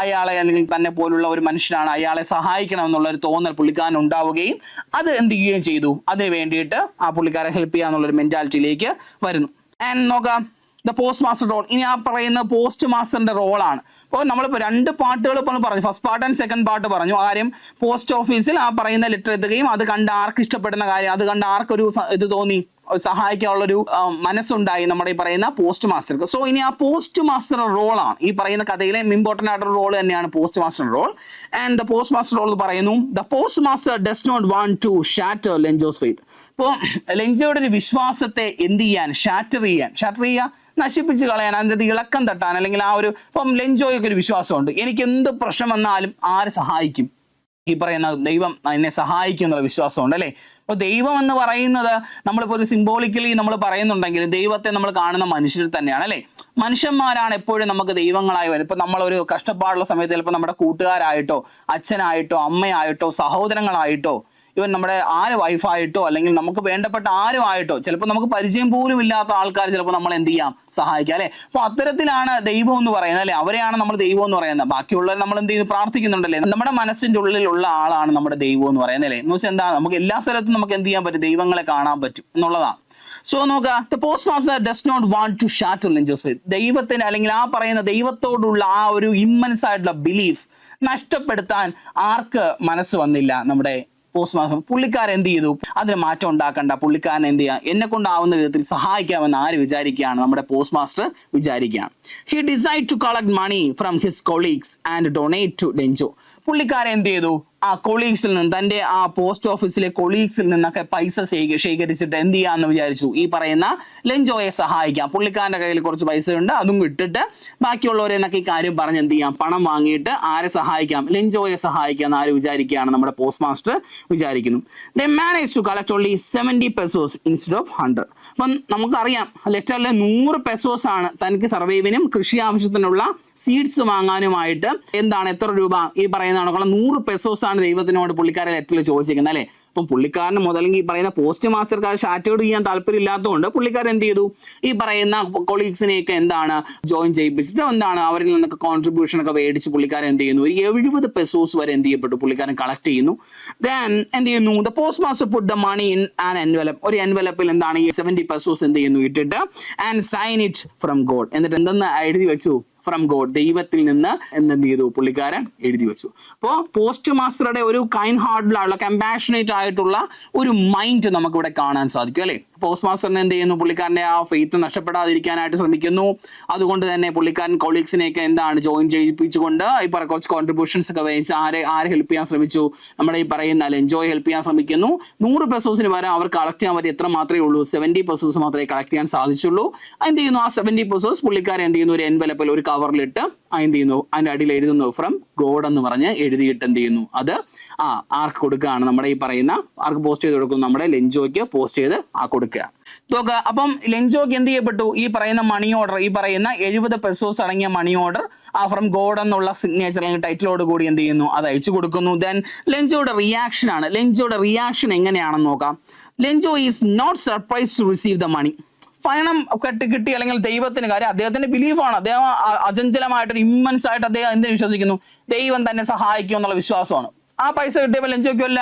അയാളെ അല്ലെങ്കിൽ തന്നെ പോലുള്ള ഒരു മനുഷ്യനാണ്, അയാളെ സഹായിക്കണം എന്നുള്ള ഒരു തോന്നൽ പുള്ളിക്കാരൻ ഉണ്ടാവുകയും അത് എന്ത് ചെയ്യുകയും ചെയ്തു? അതിന് വേണ്ടിയിട്ട് പുള്ളിക്കാരൻ ഹെൽപ്പ് ചെയ്യാന്നുള്ളൊരു മെന്റാലിറ്റിയിലേക്ക് വരുന്നു. ആൻഡ് നോക്കാം, ദ പോസ്റ്റ് മാസ്റ്റർ റോൾ. ഇനി പറയുന്ന പോസ്റ്റ് മാസ്റ്ററിന്റെ റോളാണ്. അപ്പോൾ നമ്മളിപ്പോൾ 2 പാർട്ടുകൾ ഇപ്പോൾ പറഞ്ഞു, first part and second part പറഞ്ഞു. കാര്യം പോസ്റ്റ് ഓഫീസിൽ പറയുന്ന ലെറ്റർ എത്തുകയും അത് കണ്ട് ആർക്ക് ഇഷ്ടപ്പെടുന്ന കാര്യം, അത് കണ്ട് ആർക്കൊരു ഇത് തോന്നി, സഹായിക്കാനുള്ളൊരു മനസ്സുണ്ടായി നമ്മുടെ ഈ പറയുന്ന പോസ്റ്റ് മാസ്റ്റർക്ക്. സോ ഇനി ആ പോസ്റ്റ് മാസ്റ്റർ റോളാണ് ഈ പറയുന്ന കഥയിലെ ഇമ്പോർട്ടൻ്റ് ആയിട്ടുള്ള റോൾ തന്നെയാണ് post master role. And the post master role പറയുന്നു, the post master does not want to shatter Lencho's faith. ഇപ്പോൾ ലെഞ്ചോയുടെ ഒരു വിശ്വാസത്തെ എന്ത് ചെയ്യാൻ? ഷാറ്റർ ചെയ്യുക, നശിപ്പിച്ച് കളയാൻ, അതിൻ്റെ ഇളക്കം തട്ടാൻ, അല്ലെങ്കിൽ ഇപ്പം ലെഞ്ചോയ്ക്ക് ഒരു വിശ്വാസമുണ്ട്, എനിക്ക് എന്ത് പ്രശ്നം വന്നാലും ആര് സഹായിക്കും? ഈ പറയുന്ന ദൈവം എന്നെ സഹായിക്കും എന്നുള്ള വിശ്വാസമുണ്ട് അല്ലേ. അപ്പോൾ ദൈവം എന്ന് പറയുന്നത് നമ്മളിപ്പോൾ ഒരു സിംബോളിക്കലി നമ്മൾ പറയുന്നുണ്ടെങ്കിൽ ദൈവത്തെ നമ്മൾ കാണുന്ന മനുഷ്യർ തന്നെയാണ് അല്ലേ. മനുഷ്യന്മാരാണ് എപ്പോഴും നമുക്ക് ദൈവങ്ങളായി വരും. ഇപ്പൊ നമ്മളൊരു കഷ്ടപ്പാടുള്ള സമയത്ത് ചിലപ്പോൾ നമ്മുടെ കൂട്ടുകാരായിട്ടോ അച്ഛനായിട്ടോ അമ്മയായിട്ടോ സഹോദരങ്ങളായിട്ടോ ഇവൻ നമ്മുടെ വൈഫായിട്ടോ അല്ലെങ്കിൽ നമുക്ക് വേണ്ടപ്പെട്ട ആരുമായിട്ടോ ചിലപ്പോൾ നമുക്ക് പരിചയം പോലും ഇല്ലാത്ത ആൾക്കാർ ചിലപ്പോൾ നമ്മൾ എന്ത് ചെയ്യാം? സഹായിക്കാം അല്ലെ. അപ്പോൾ അത്തരത്തിലാണ് ദൈവം എന്ന് പറയുന്നത് അല്ലെ. അവരെയാണ് നമ്മൾ ദൈവം എന്ന് പറയുന്നത്. ബാക്കിയുള്ളവർ നമ്മൾ എന്ത് ചെയ്ത് പ്രാർത്ഥിക്കുന്നുണ്ടല്ലേ. നമ്മുടെ മനസ്സിന്റെ ഉള്ളിലുള്ള ആളാണ് നമ്മുടെ ദൈവം എന്ന് പറയുന്നത് അല്ലേ. എന്ന് വെച്ചാൽ എന്താണ്? നമുക്ക് എല്ലാ സ്ഥലത്തും നമുക്ക് എന്ത് ചെയ്യാൻ പറ്റും? ദൈവങ്ങളെ കാണാൻ പറ്റും എന്നുള്ളതാണ്. സോ നോക്കുക, the post master does not want to shatter Lencho's faith. ദൈവത്തിന് അല്ലെങ്കിൽ പറയുന്ന ദൈവത്തോടുള്ള ഒരു ഇമ്മൻസ് ആയിട്ടുള്ള ബിലീഫ് നഷ്ടപ്പെടുത്താൻ ആർക്ക് മനസ്സ് വന്നില്ല? നമ്മുടെ പോസ്റ്റ് മാസ്റ്റർ. പുള്ളിക്കാരൻ എന്ത് ചെയ്തു? അതിന് മാറ്റം ഉണ്ടാക്കണ്ട, പുള്ളിക്കാരൻ എന്ത് ചെയ്യാം? എന്നെ കൊണ്ടാവുന്ന വിധത്തിൽ സഹായിക്കാമെന്ന് ആര് വിചാരിക്കുകയാണ്? നമ്മുടെ പോസ്റ്റ് മാസ്റ്റർ വിചാരിക്കുകയാണ്. He decide to collect money from his colleagues and donate to Lencho. പുള്ളിക്കാരൻ എന്ത് ചെയ്തു? കൊളീഗ്സിൽ നിന്ന്, തന്റെ പോസ്റ്റ് ഓഫീസിലെ കൊളീഗ്സിൽ നിന്നൊക്കെ പൈസ ശേഖരിച്ചിട്ട് എന്ത് ചെയ്യാന്ന് വിചാരിച്ചു? ഈ പറയുന്ന ലെഞ്ചോയെ സഹായിക്കാം. പുള്ളിക്കാരന്റെ കയ്യിൽ കുറച്ച് പൈസ ഉണ്ട്, അതും ഇട്ടിട്ട് ബാക്കിയുള്ളവരെ എന്നൊക്കെ ഈ കാര്യം പറഞ്ഞ് എന്ത് ചെയ്യാം? പണം വാങ്ങിയിട്ട് ആരെ സഹായിക്കാം? ലെഞ്ചോയെ സഹായിക്കാം എന്ന് ആര് വിചാരിക്കുകയാണ്? നമ്മുടെ പോസ്റ്റ് മാസ്റ്റർ വിചാരിക്കുന്നു. They manage to collect only 70 pesos instead of 100. അപ്പം നമുക്കറിയാം ലെറ്ററിൽ 100 pesos ആണ് തനിക്ക് സർവൈവിനും കൃഷി ആവശ്യത്തിനുള്ള സീഡ്സ് വാങ്ങാനുമായിട്ട് എത്ര രൂപ? ഈ പറയുന്ന 100 pesos ആണ് ദൈവത്തിനോട് പുള്ളിക്കാരൻ ലെറ്ററിൽ ചോദിച്ചിരിക്കുന്നത് അല്ലെ. അപ്പം പുള്ളിക്കാരന് മുതലെങ്കിൽ ഈ പറയുന്ന പോസ്റ്റ് മാസ്റ്റർക്ക് അത് ഷാറ്റേഡ് ചെയ്യാൻ താല്പര്യം ഇല്ലാത്തതുകൊണ്ട് പുള്ളിക്കാരൻ എന്ത് ചെയ്തു? ഈ പറയുന്ന കൊളീഗ്സിനെയൊക്കെ ജോയിൻ ചെയ്യിപ്പിച്ചിട്ട് അവരിൽ നിന്നൊക്കെ കോൺട്രിബ്യൂഷൻ ഒക്കെ മേടിച്ച് പുള്ളിക്കാരൻ എന്ത് ചെയ്യുന്നു? ഒരു 70 pesos വരെ എന്ത് ചെയ്യപ്പെട്ടു? പുള്ളിക്കാരൻ കളക്ട് ചെയ്യുന്നു. ദെൻ എന്ത് ചെയ്യുന്നു? The post master put the money in an envelope. ഒരു എൻവലപ്പിൽ ഈ 70 pesos എന്ത് ചെയ്യുന്നു? ഇട്ടിട്ട് and sign it from God. എന്നിട്ട് എന്തെന്ന് എഴുതി വെച്ചു? ഫ്രം ഗോഡ്, ദൈവത്തിൽ നിന്ന് എന്ത് ചെയ്തു? പുള്ളിക്കാരൻ എഴുതി വെച്ചു. അപ്പോൾ പോസ്റ്റ് മാസ്റ്ററുടെ ഒരു കൈൻഡ് ഹാർട്ടിലുള്ള കമ്പാഷനേറ്റ് ആയിട്ടുള്ള ഒരു മൈൻഡ് നമുക്കിവിടെ കാണാൻ സാധിക്കും അല്ലെ. പോസ്റ്റ് മാസ്റ്ററിനെ എന്ത് ചെയ്യുന്നു, പുള്ളിക്കാരന്റെ ആ ഫെയ്ത്ത് നഷ്ടപ്പെടാതിരിക്കാനായിട്ട് ശ്രമിക്കുന്നു. അതുകൊണ്ട് തന്നെ പുള്ളിക്കാരൻ കൊളീഗ്സിനെയൊക്കെ എന്താണ് ജോയിൻ ചെയ്യിപ്പിച്ചുകൊണ്ട് ഈ കുറച്ച് കോൺട്രിബ്യൂഷൻസ് ഒക്കെ വെച്ച് ആരെ ഹെൽപ്പ് ചെയ്യാൻ ശ്രമിച്ചു, നമ്മുടെ ഈ പറയുന്ന ലെഞ്ചോയെ ഹെൽപ്പ് ചെയ്യാൻ ശ്രമിക്കുന്നു. 100 പെസോസിന് പകരം അവർ കളക്ട് ചെയ്യാൻ പറ്റി എത്ര മാത്രമേ ഉള്ളൂ, 70 പെസോസ് മാത്രമേ കളക്ട് ചെയ്യാൻ സാധിച്ചുള്ളൂ. എന്ത് ചെയ്യുന്നു, ആ 70 പെസോസ് പുള്ളിക്കാരൻ എന്ത് ചെയ്യുന്നു, ഒരു എൻവലപ്പിൽ ഒരു കവറിലിട്ട് എന്ത് ചെയ്യുന്നു, അതിന്റെ അടിയിൽ എഴുതുന്നു ഫ്രം ഗോഡ് എന്ന് പറഞ്ഞ് എഴുതിയിട്ട് എന്ത് ചെയ്യുന്നു, അത് ആർക്ക് കൊടുക്കുകയാണ്, നമ്മുടെ ഈ പറയുന്ന ആർക്ക് പോസ്റ്റ് ചെയ്ത് കൊടുക്കുന്നു, നമ്മുടെ ലെഞ്ചോയ്ക്ക് പോസ്റ്റ് ചെയ്ത് കൊടുക്കുക. നോക്കുക, അപ്പം ലെഞ്ചോയ്ക്ക് എന്ത് ചെയ്യപ്പെട്ടു, ഈ പറയുന്ന മണി ഓർഡർ, ഈ പറയുന്ന 70 പെസോസ് അടങ്ങിയ മണി ഓർഡർ ഫ്രം ഗോഡ് എന്നുള്ള സിഗ്നേച്ചർ അല്ലെങ്കിൽ ടൈറ്റിലോട് കൂടി എന്ത് ചെയ്യുന്നു, അത് അയച്ചു കൊടുക്കുന്നു. ദെൻ ലെഞ്ചോയുടെ റിയാക്ഷൻ ആണ്. ലെഞ്ചോയുടെ റിയാക്ഷൻ എങ്ങനെയാണെന്ന് നോക്കാം. Lencho is not surprise to receive the money. പണം കിട്ടി അല്ലെങ്കിൽ ദൈവത്തിന്, കാര്യം അദ്ദേഹത്തിന്റെ ബിലീഫാണ്, അദ്ദേഹം അചഞ്ചലമായിട്ട് ഇമ്മൻസ് ആയിട്ട് അദ്ദേഹം എന്തിനു വിശ്വസിക്കുന്നു, ദൈവം തന്നെ സഹായിക്കും എന്നുള്ള വിശ്വാസമാണ്. ആ പൈസ കിട്ടിയപ്പോൾ ലെഞ്ചോയ്ക്ക് വല്ല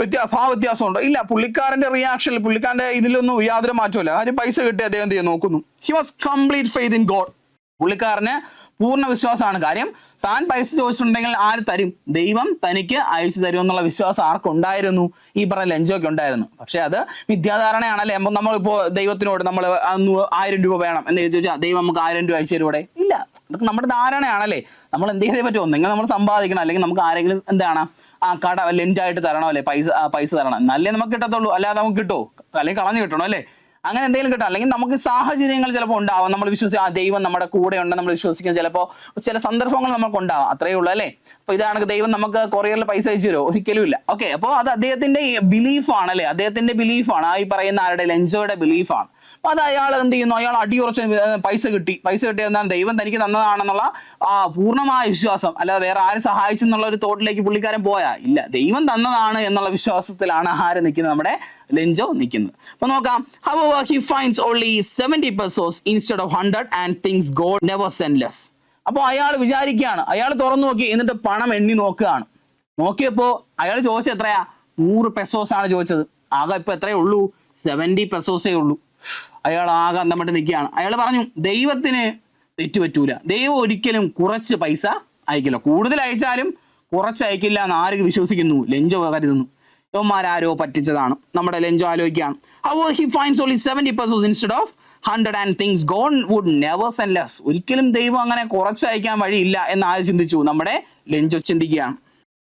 വ്യത്യാസമുണ്ടോ? ഇല്ല. പുള്ളിക്കാരന്റെ റിയാക്ഷനിൽ, പുള്ളിക്കാരന്റെ ഇതിലൊന്നും യാതൊരു മാറ്റമില്ല. കാര്യം പൈസ കിട്ടി അദ്ദേഹം എന്ത് ചെയ്യാൻ നോക്കുന്നു. He was complete faith in God. പുള്ളിക്കാരന് പൂർണ്ണ വിശ്വാസമാണ്. കാര്യം താൻ പൈസ ചോദിച്ചിട്ടുണ്ടെങ്കിൽ ആര് തരും, ദൈവം തനിക്ക് അയച്ചു തരും എന്നുള്ള വിശ്വാസം ആർക്കുണ്ടായിരുന്നു, ഈ പറഞ്ഞ ലെഞ്ചോയ്ക്ക് ഉണ്ടായിരുന്നു. പക്ഷെ അത് വിദ്യാധാരണയാണല്ലേ. അപ്പം നമ്മളിപ്പോ ദൈവത്തിനോട് നമ്മൾ 1000 രൂപ വേണം എന്ന് എഴുതി ചോദിച്ചാൽ ദൈവം നമുക്ക് 1000 രൂപ അയച്ചു തരൂടെ? ഇല്ല. അതൊക്കെ നമ്മുടെ ധാരണയാണല്ലേ. നമ്മൾ എന്ത് ചെയ്തേ പറ്റുമോ, നിങ്ങൾ നമ്മൾ സമ്പാദിക്കണം, അല്ലെങ്കിൽ നമുക്ക് ആരെങ്കിലും എന്താണ് കട ലെൻറ്റായിട്ട് തരണോ, അല്ലെ പൈസ തരണം, എന്നാലേ നമുക്ക് കിട്ടത്തുള്ളൂ. അല്ലാതെ നമുക്ക് കിട്ടുമോ? അല്ലെങ്കിൽ കളഞ്ഞു കിട്ടണം അല്ലേ, അങ്ങനെ എന്തെങ്കിലും കിട്ടാം. അല്ലെങ്കിൽ നമുക്ക് സാഹചര്യങ്ങൾ ചിലപ്പോൾ ഉണ്ടാവാം, നമ്മൾ വിശ്വസിച്ച് ദൈവം നമ്മുടെ കൂടെ ഉണ്ടെന്ന് നമ്മൾ വിശ്വസിക്കാൻ ചിലപ്പോൾ ചില സന്ദർഭങ്ങൾ നമുക്ക് ഉണ്ടാവാം, അത്രയേ ഉള്ളൂ അല്ലേ. അപ്പൊ ഇതാണ് ദൈവം നമുക്ക് കൊറിയറിൽ പൈസ അയച്ചു തരുമോ? ഒരിക്കലും ഇല്ല. ഓക്കെ, അപ്പോൾ അത് അദ്ദേഹത്തിന്റെ ബിലീഫാണ് അല്ലേ, അദ്ദേഹത്തിന്റെ ബിലീഫാണ്, ഈ പറയുന്ന ആരുടെ, ലെഞ്ചോയുടെ ബിലീഫാണ്. അപ്പൊ അത് അയാൾ എന്ത് ചെയ്യുന്നു, അയാൾ അടിയുറച്ച് പൈസ കിട്ടിയെന്നാൽ ദൈവം തനിക്ക് തന്നതാണെന്നുള്ള പൂർണ്ണമായ വിശ്വാസം, അല്ലാതെ വേറെ ആരും സഹായിച്ചെന്നുള്ള ഒരു തോട്ടിലേക്ക് പുള്ളിക്കാരൻ പോയാ ഇല്ല, ദൈവം തന്നതാണ് എന്നുള്ള വിശ്വാസത്തിലാണ് ആര് നിൽക്കുന്നത്, നമ്മുടെ ലെഞ്ചോ നിൽക്കുന്നത്. അപ്പൊ നോക്കാം. However, he finds only 70 pesos instead of 100 and thinks God never sent less. അപ്പോൾ അയാൾ വിചാരിക്കുകയാണ്, അയാൾ തുറന്നു നോക്കി, എന്നിട്ട് പണം എണ്ണി നോക്കുകയാണ്. നോക്കിയപ്പോ അയാൾ ചോദിച്ചത് എത്രയാ, 100 പെസോസ് ആണ് ചോദിച്ചത്. ആകെ ഇപ്പൊ എത്രയേ ഉള്ളൂ, 70 പെസോസേ ഉള്ളൂ. അയാൾ ആകെ അന്തമിട്ട് നിൽക്കുകയാണ്. അയാൾ പറഞ്ഞു, ദൈവത്തിന് തെറ്റുപറ്റൂല, ദൈവം ഒരിക്കലും കുറച്ച് പൈസ അയക്കില്ല, കൂടുതൽ അയച്ചാലും കുറച്ച് അയക്കില്ല എന്ന് ആര് വിശ്വസിക്കുന്നു, ലെഞ്ചോ കരുതുന്നു. ഇവന്മാരാരോ പറ്റിച്ചതാണ്. നമ്മുടെ ലെഞ്ചോ ആലോചിക്കുകയാണ്. However, he finds only 70 pesos instead of 100 and thinks God would never send less. ഒരിക്കലും ദൈവം അങ്ങനെ കുറച്ച് അയക്കാൻ വഴിയില്ല എന്ന് ആര് ചിന്തിച്ചു, നമ്മുടെ ലെഞ്ചോ ചിന്തിക്കുകയാണ്.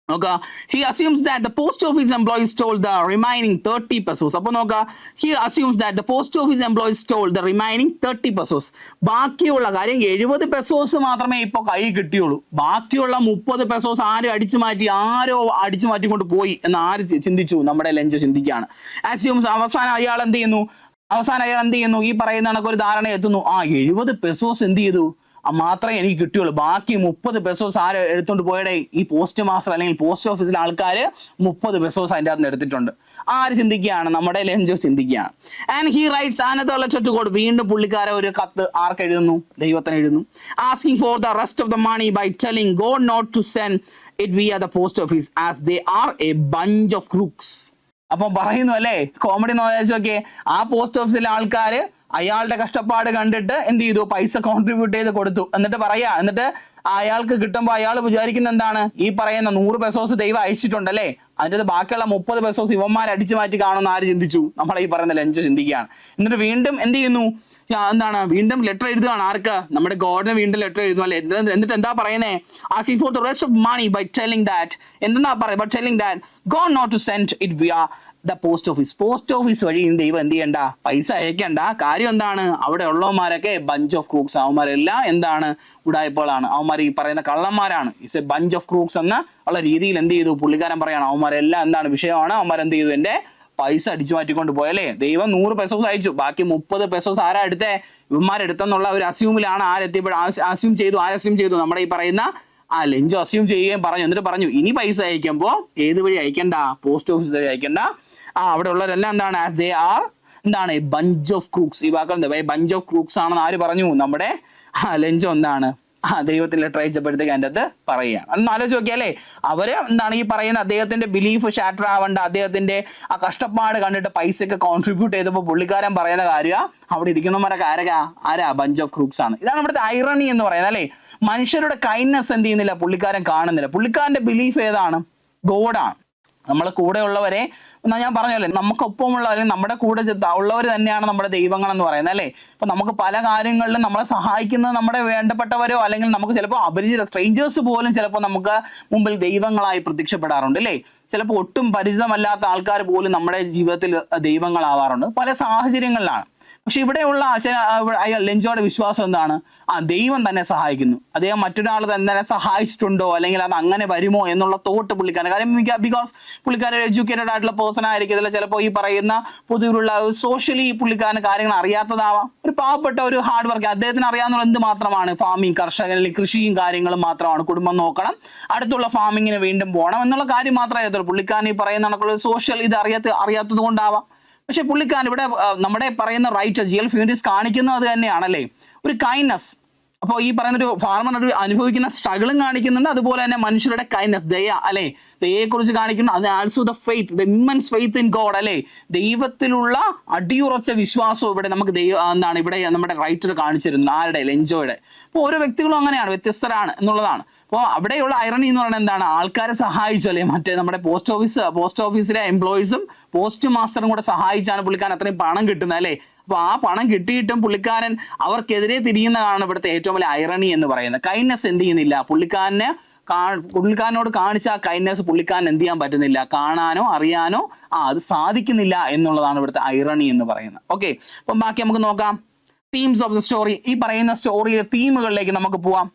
നോക്കുക, he assumes that the post office employees stole the remaining 30 pesos. അപ്പോൾ നോക്കുക, he assumes that the post office employees stole the remaining 30 pesos. ബാക്കിയുള്ള കാര്യം 70 പെസോസ് മാത്രമേ ഇപ്പോൾ കൈ കിട്ടിയുള്ളൂ. ബാക്കിയുള്ള 30 പെസോസ് ആരോ അടിച്ചു മാറ്റിക്കൊണ്ട് പോയി എന്ന് ആര് ചിന്തിച്ചു, നമ്മുടെ ലെഞ്ചോ ചിന്തിക്കുകയാണ്. assumes അവസാനം അയാൾ എന്ത് ചെയ്യുന്നു, ഈ പറയുന്ന കണക്ക് ഒരു ധാരണ എത്തുന്നു. 70 പെസോസ് എന്ത് ചെയ്തു, മാത്രമേ എനിക്ക് കിട്ടിയുള്ളൂ, ബാക്കി 30 പെസോസ് ആര് എടുത്തോണ്ട് പോയടേ, ഈ പോസ്റ്റ് മാസ്റ്റർ അല്ലെങ്കിൽ പോസ്റ്റ് ഓഫീസിലെ ആൾക്കാർ 30 പെസോസ് അതിൻ്റെ അകത്ത് എടുത്തിട്ടുണ്ട്. ആര് ചിന്തിക്കുകയാണ്, നമ്മുടെ ലെഞ്ചോ ചിന്തിക്കുകയാണ്. And he rights another letter to God. വീണ്ടും പുള്ളിക്കാരെ ഒരു കത്ത് ആർക്ക് എഴുതുന്നു, ദൈവത്തിന് എഴുതുന്നു. asking for the rest of the money by telling God not to send it via the post office as they are a bunch of crooks. അപ്പം പറയുന്നു അല്ലേ, comedy നോക്കിയേ, ആ പോസ്റ്റ് ഓഫീസിലെ ആൾക്കാര് അയാളുടെ കഷ്ടപ്പാട് കണ്ടിട്ട് എന്ത് ചെയ്തു, പൈസ കോൺട്രിബ്യൂട്ട് ചെയ്ത് കൊടുത്തു. എന്നിട്ട് അയാൾക്ക് കിട്ടുമ്പോൾ അയാൾ വിചാരിക്കുന്ന എന്താണ്, ഈ പറയുന്ന 100 പെസോസ് ദൈവം അയച്ചിട്ടുണ്ടല്ലേ, അതിൻ്റെ ബാക്കിയുള്ള 30 പെസോസ് ഇവന്മാർ അടിച്ചു മാറ്റി കാണുമെന്ന് ആര് ചിന്തിച്ചു, നമ്മളെ ഈ പറയുന്ന ലെഞ്ചോ ചിന്തിക്കുകയാണ്. എന്നിട്ട് വീണ്ടും എന്ത് ചെയ്യുന്നു, വീണ്ടും ലെറ്റർ എഴുതുകയാണ്. ആർക്ക്, നമ്മുടെ ഗോഡിന് വീണ്ടും ലെറ്റർ എഴുതുന്നു അല്ലെ. എന്നിട്ട് എന്താ പറയുന്നേ, asking for the rest of money by telling that, but telling that God not to send it via the post office. Post office വഴി ദൈവം എന്ത് ചെയ്യണ്ട, പൈസ അയക്കണ്ട. കാര്യം എന്താണ്, അവിടെ ഉള്ളവന്മാരൊക്കെ ബഞ്ച് ഓഫ് ക്രൂക്സ്, അവന്മാരെല്ലാം എന്താണ്, ഉടായ്പകളാണ്, അവന്മാർ ഈ പറയുന്ന കള്ളന്മാരാണ്. It's a bunch of crooks എന്ന ഉള്ള രീതിയിൽ എന്ത് ചെയ്തു, പുള്ളിക്കാരൻ പറയാണ്, അവന്മാരെല്ലാം എന്താണ് വിഷയമാണ്, അവന്മാരെന്ത് ചെയ്തു, എൻ്റെ പൈസ അടിച്ചു മാറ്റിക്കൊണ്ട് പോയല്ലേ. ദൈവം 100 പെസോസ് അയച്ചു, ബാക്കി 30 പെസോസ് ആരാ എടുത്തേ, ഇവന്മാരെടുത്തെന്നുള്ള ഒരു അസ്യൂമിലാണ് അസ്യൂം ചെയ്തു നമ്മുടെ ഈ പറയുന്ന ലെഞ്ചോ അസ്യൂം ചെയ്യുകയും പറഞ്ഞു. എന്നിട്ട് പറഞ്ഞു, ഇനി പൈസ അയക്കുമ്പോൾ ഏത് വഴി അയക്കണ്ട, പോസ്റ്റ് ഓഫീസ് വഴി അയക്കണ്ട. അവിടെ ഉള്ളവരെല്ലാം എന്താണ്, ആസ് ദേ ആർ എന്താണ്, ബഞ്ച് ഓഫ് ക്രൂക്സ്. ഈ വാക്കുകൾ ബഞ്ച് ഓഫ് ക്രൂക്സ് ആണെന്ന് ആര് പറഞ്ഞു, നമ്മുടെ ലെഞ്ചോ എന്താണ് ദൈവത്തിന് ലെറ്റർ അയച്ചപ്പോഴത്തേക്ക് അതിൻ്റെ അകത്ത് പറയുകയാണ്. അതൊന്ന് ആലോചിച്ച് നോക്കിയാലേ, അവര് എന്താണ് ഈ പറയുന്ന അദ്ദേഹത്തിന്റെ ബിലീഫ് ഷാറ്റർ ആവേണ്ട, അദ്ദേഹത്തിന്റെ ആ കഷ്ടപ്പാട് കണ്ടിട്ട് പൈസയൊക്കെ കോൺട്രിബ്യൂട്ട് ചെയ്തപ്പോൾ പുള്ളിക്കാരൻ പറയുന്ന കാര്യം അവിടെ ഇരിക്കുന്നവരൊക്കെ ആരാ ബഞ്ച് ഓഫ് ക്രൂക്സ് ആണ്. ഇതാണ് ഇവിടുത്തെ ഐറണി എന്ന് പറയുന്നത് അല്ലേ. മനുഷ്യരുടെ കൈൻഡ്നെസ് എന്ത് ചെയ്യുന്നില്ല, പുള്ളിക്കാരൻ കാണുന്നില്ല. പുള്ളിക്കാരന്റെ ബിലീഫ് ഏതാണ്, ഗോഡാണ്. നമ്മളെ കൂടെ ഉള്ളവരെ എന്നാ ഞാൻ പറഞ്ഞല്ലേ, നമുക്കൊപ്പമുള്ള അല്ലെങ്കിൽ നമ്മുടെ കൂടെ ഉള്ളവർ തന്നെയാണ് നമ്മുടെ ദൈവങ്ങൾ എന്ന് പറയുന്നത് അല്ലേ. അപ്പൊ നമുക്ക് പല കാര്യങ്ങളിലും നമ്മളെ സഹായിക്കുന്നത് നമ്മുടെ വേണ്ടപ്പെട്ടവരോ അല്ലെങ്കിൽ നമുക്ക് ചിലപ്പോൾ അപരിചിത സ്ട്രേഞ്ചേഴ്സ് പോലും ചിലപ്പോൾ നമുക്ക് മുമ്പിൽ ദൈവങ്ങളായി പ്രത്യക്ഷപ്പെടാറുണ്ട് അല്ലേ. ചിലപ്പോൾ ഒട്ടും പരിചിതമല്ലാത്ത ആൾക്കാർ പോലും നമ്മുടെ ജീവിതത്തിൽ ദൈവങ്ങളാവാറുണ്ട് പല സാഹചര്യങ്ങളിലാണ്. പക്ഷെ ഇവിടെയുള്ള ലെഞ്ചോയുടെ വിശ്വാസം എന്താണ്? ദൈവം തന്നെ സഹായിക്കുന്നു. അദ്ദേഹം മറ്റൊരാൾ തന്നെ സഹായിച്ചിട്ടുണ്ടോ അല്ലെങ്കിൽ അത് അങ്ങനെ വരുമോ എന്നുള്ള തോട്ട് പുള്ളിക്കാരൻ. കാര്യം ബിക്കോസ് പുള്ളിക്കാരൻ എഡ്യൂക്കേറ്റഡ് ആയിട്ടുള്ള പേഴ്സൺ ആയിരിക്കത്തില്ല. ചിലപ്പോൾ ഈ പറയുന്ന പൊതുവിലുള്ള സോഷ്യലി പുള്ളിക്കാരന് കാര്യങ്ങൾ അറിയാത്തതാവാം. ഒരു പാവപ്പെട്ട ഒരു ഹാർഡ് വർക്ക്, അദ്ദേഹത്തിന് അറിയാവുന്ന എന്ത് മാത്രമാണ്? ഫാമിംഗ്, കർഷകൻ അല്ലെങ്കിൽ കൃഷിയും കാര്യങ്ങളും മാത്രമാണ്. കുടുംബം നോക്കണം, അടുത്തുള്ള ഫാമിങ്ങിന് വീണ്ടും പോകണം എന്നുള്ള കാര്യം മാത്രമേ അറിയത്തുള്ളൂ. പുള്ളിക്കാരൻ ഈ പറയുന്ന കണക്കുള്ള സോഷ്യൽ ഇത് അറിയാത്തത് കൊണ്ടാവാം. പക്ഷെ പുള്ളിക്കാരൻ ഇവിടെ നമ്മുടെ പറയുന്ന റൈറ്റ് ജിയൽ ഫ്യൂൻഡിസ് കാണിക്കുന്നത് അത് തന്നെയാണല്ലേ, ഒരു കൈൻഡ്നസ്. അപ്പോൾ ഈ പറയുന്ന ഒരു ഫാർമർ ഒരു അനുഭവിക്കുന്ന സ്ട്രഗിളും കാണിക്കുന്നുണ്ട്, അതുപോലെ തന്നെ മനുഷ്യരുടെ കൈൻഡ്നസ്, ദയ അല്ലെ, ദയയെക്കുറിച്ച് കാണിക്കുന്നു. അത് also the faith, the immense faith in God അല്ലെ, ദൈവത്തിലുള്ള അടിയുറച്ച വിശ്വാസവും ഇവിടെ നമുക്ക് എന്താണ് ഇവിടെ നമ്മുടെ റൈറ്റർ കാണിച്ചിരുന്നു. ആരുടെ? ലെഞ്ചോയുടെ. അപ്പോൾ ഓരോ വ്യക്തികളും അങ്ങനെയാണ്, വ്യത്യസ്തരാണ് എന്നുള്ളതാണ്. അപ്പോൾ അവിടെയുള്ള ഐറണി എന്ന് പറയുന്നത് എന്താണ്? ആൾക്കാരെ സഹായിച്ചു അല്ലെ, മറ്റേ നമ്മുടെ പോസ്റ്റ് ഓഫീസിലെ എംപ്ലോയീസും പോസ്റ്റ് മാസ്റ്ററും കൂടെ സഹായിച്ചാണ് പുള്ളിക്കാരൻ അത്രയും പണം കിട്ടുന്നത് അല്ലേ. അപ്പൊ ആ പണം കിട്ടിയിട്ടും പുള്ളിക്കാരൻ അവർക്കെതിരെ തിരിയുന്നതാണ് ഇവിടുത്തെ ഏറ്റവും വലിയ ഐറണി എന്ന് പറയുന്നത്. കൈൻഡ്നസ് എന്ത് ചെയ്യുന്നില്ല, പുള്ളിക്കാരനോട് കാണിച്ച ആ കൈൻഡ്നസ് പുള്ളിക്കാരൻ എന്ത് ചെയ്യാൻ പറ്റുന്നില്ല, കാണാനോ അറിയാനോ അത് സാധിക്കുന്നില്ല എന്നുള്ളതാണ് ഇവിടുത്തെ ഐറണി എന്ന് പറയുന്നത്. ഓക്കെ, അപ്പം ബാക്കി നമുക്ക് നോക്കാം. Themes of the story. ഈ പറയുന്ന സ്റ്റോറിയിലെ തീമുകളിലേക്ക് നമുക്ക് പോവാം.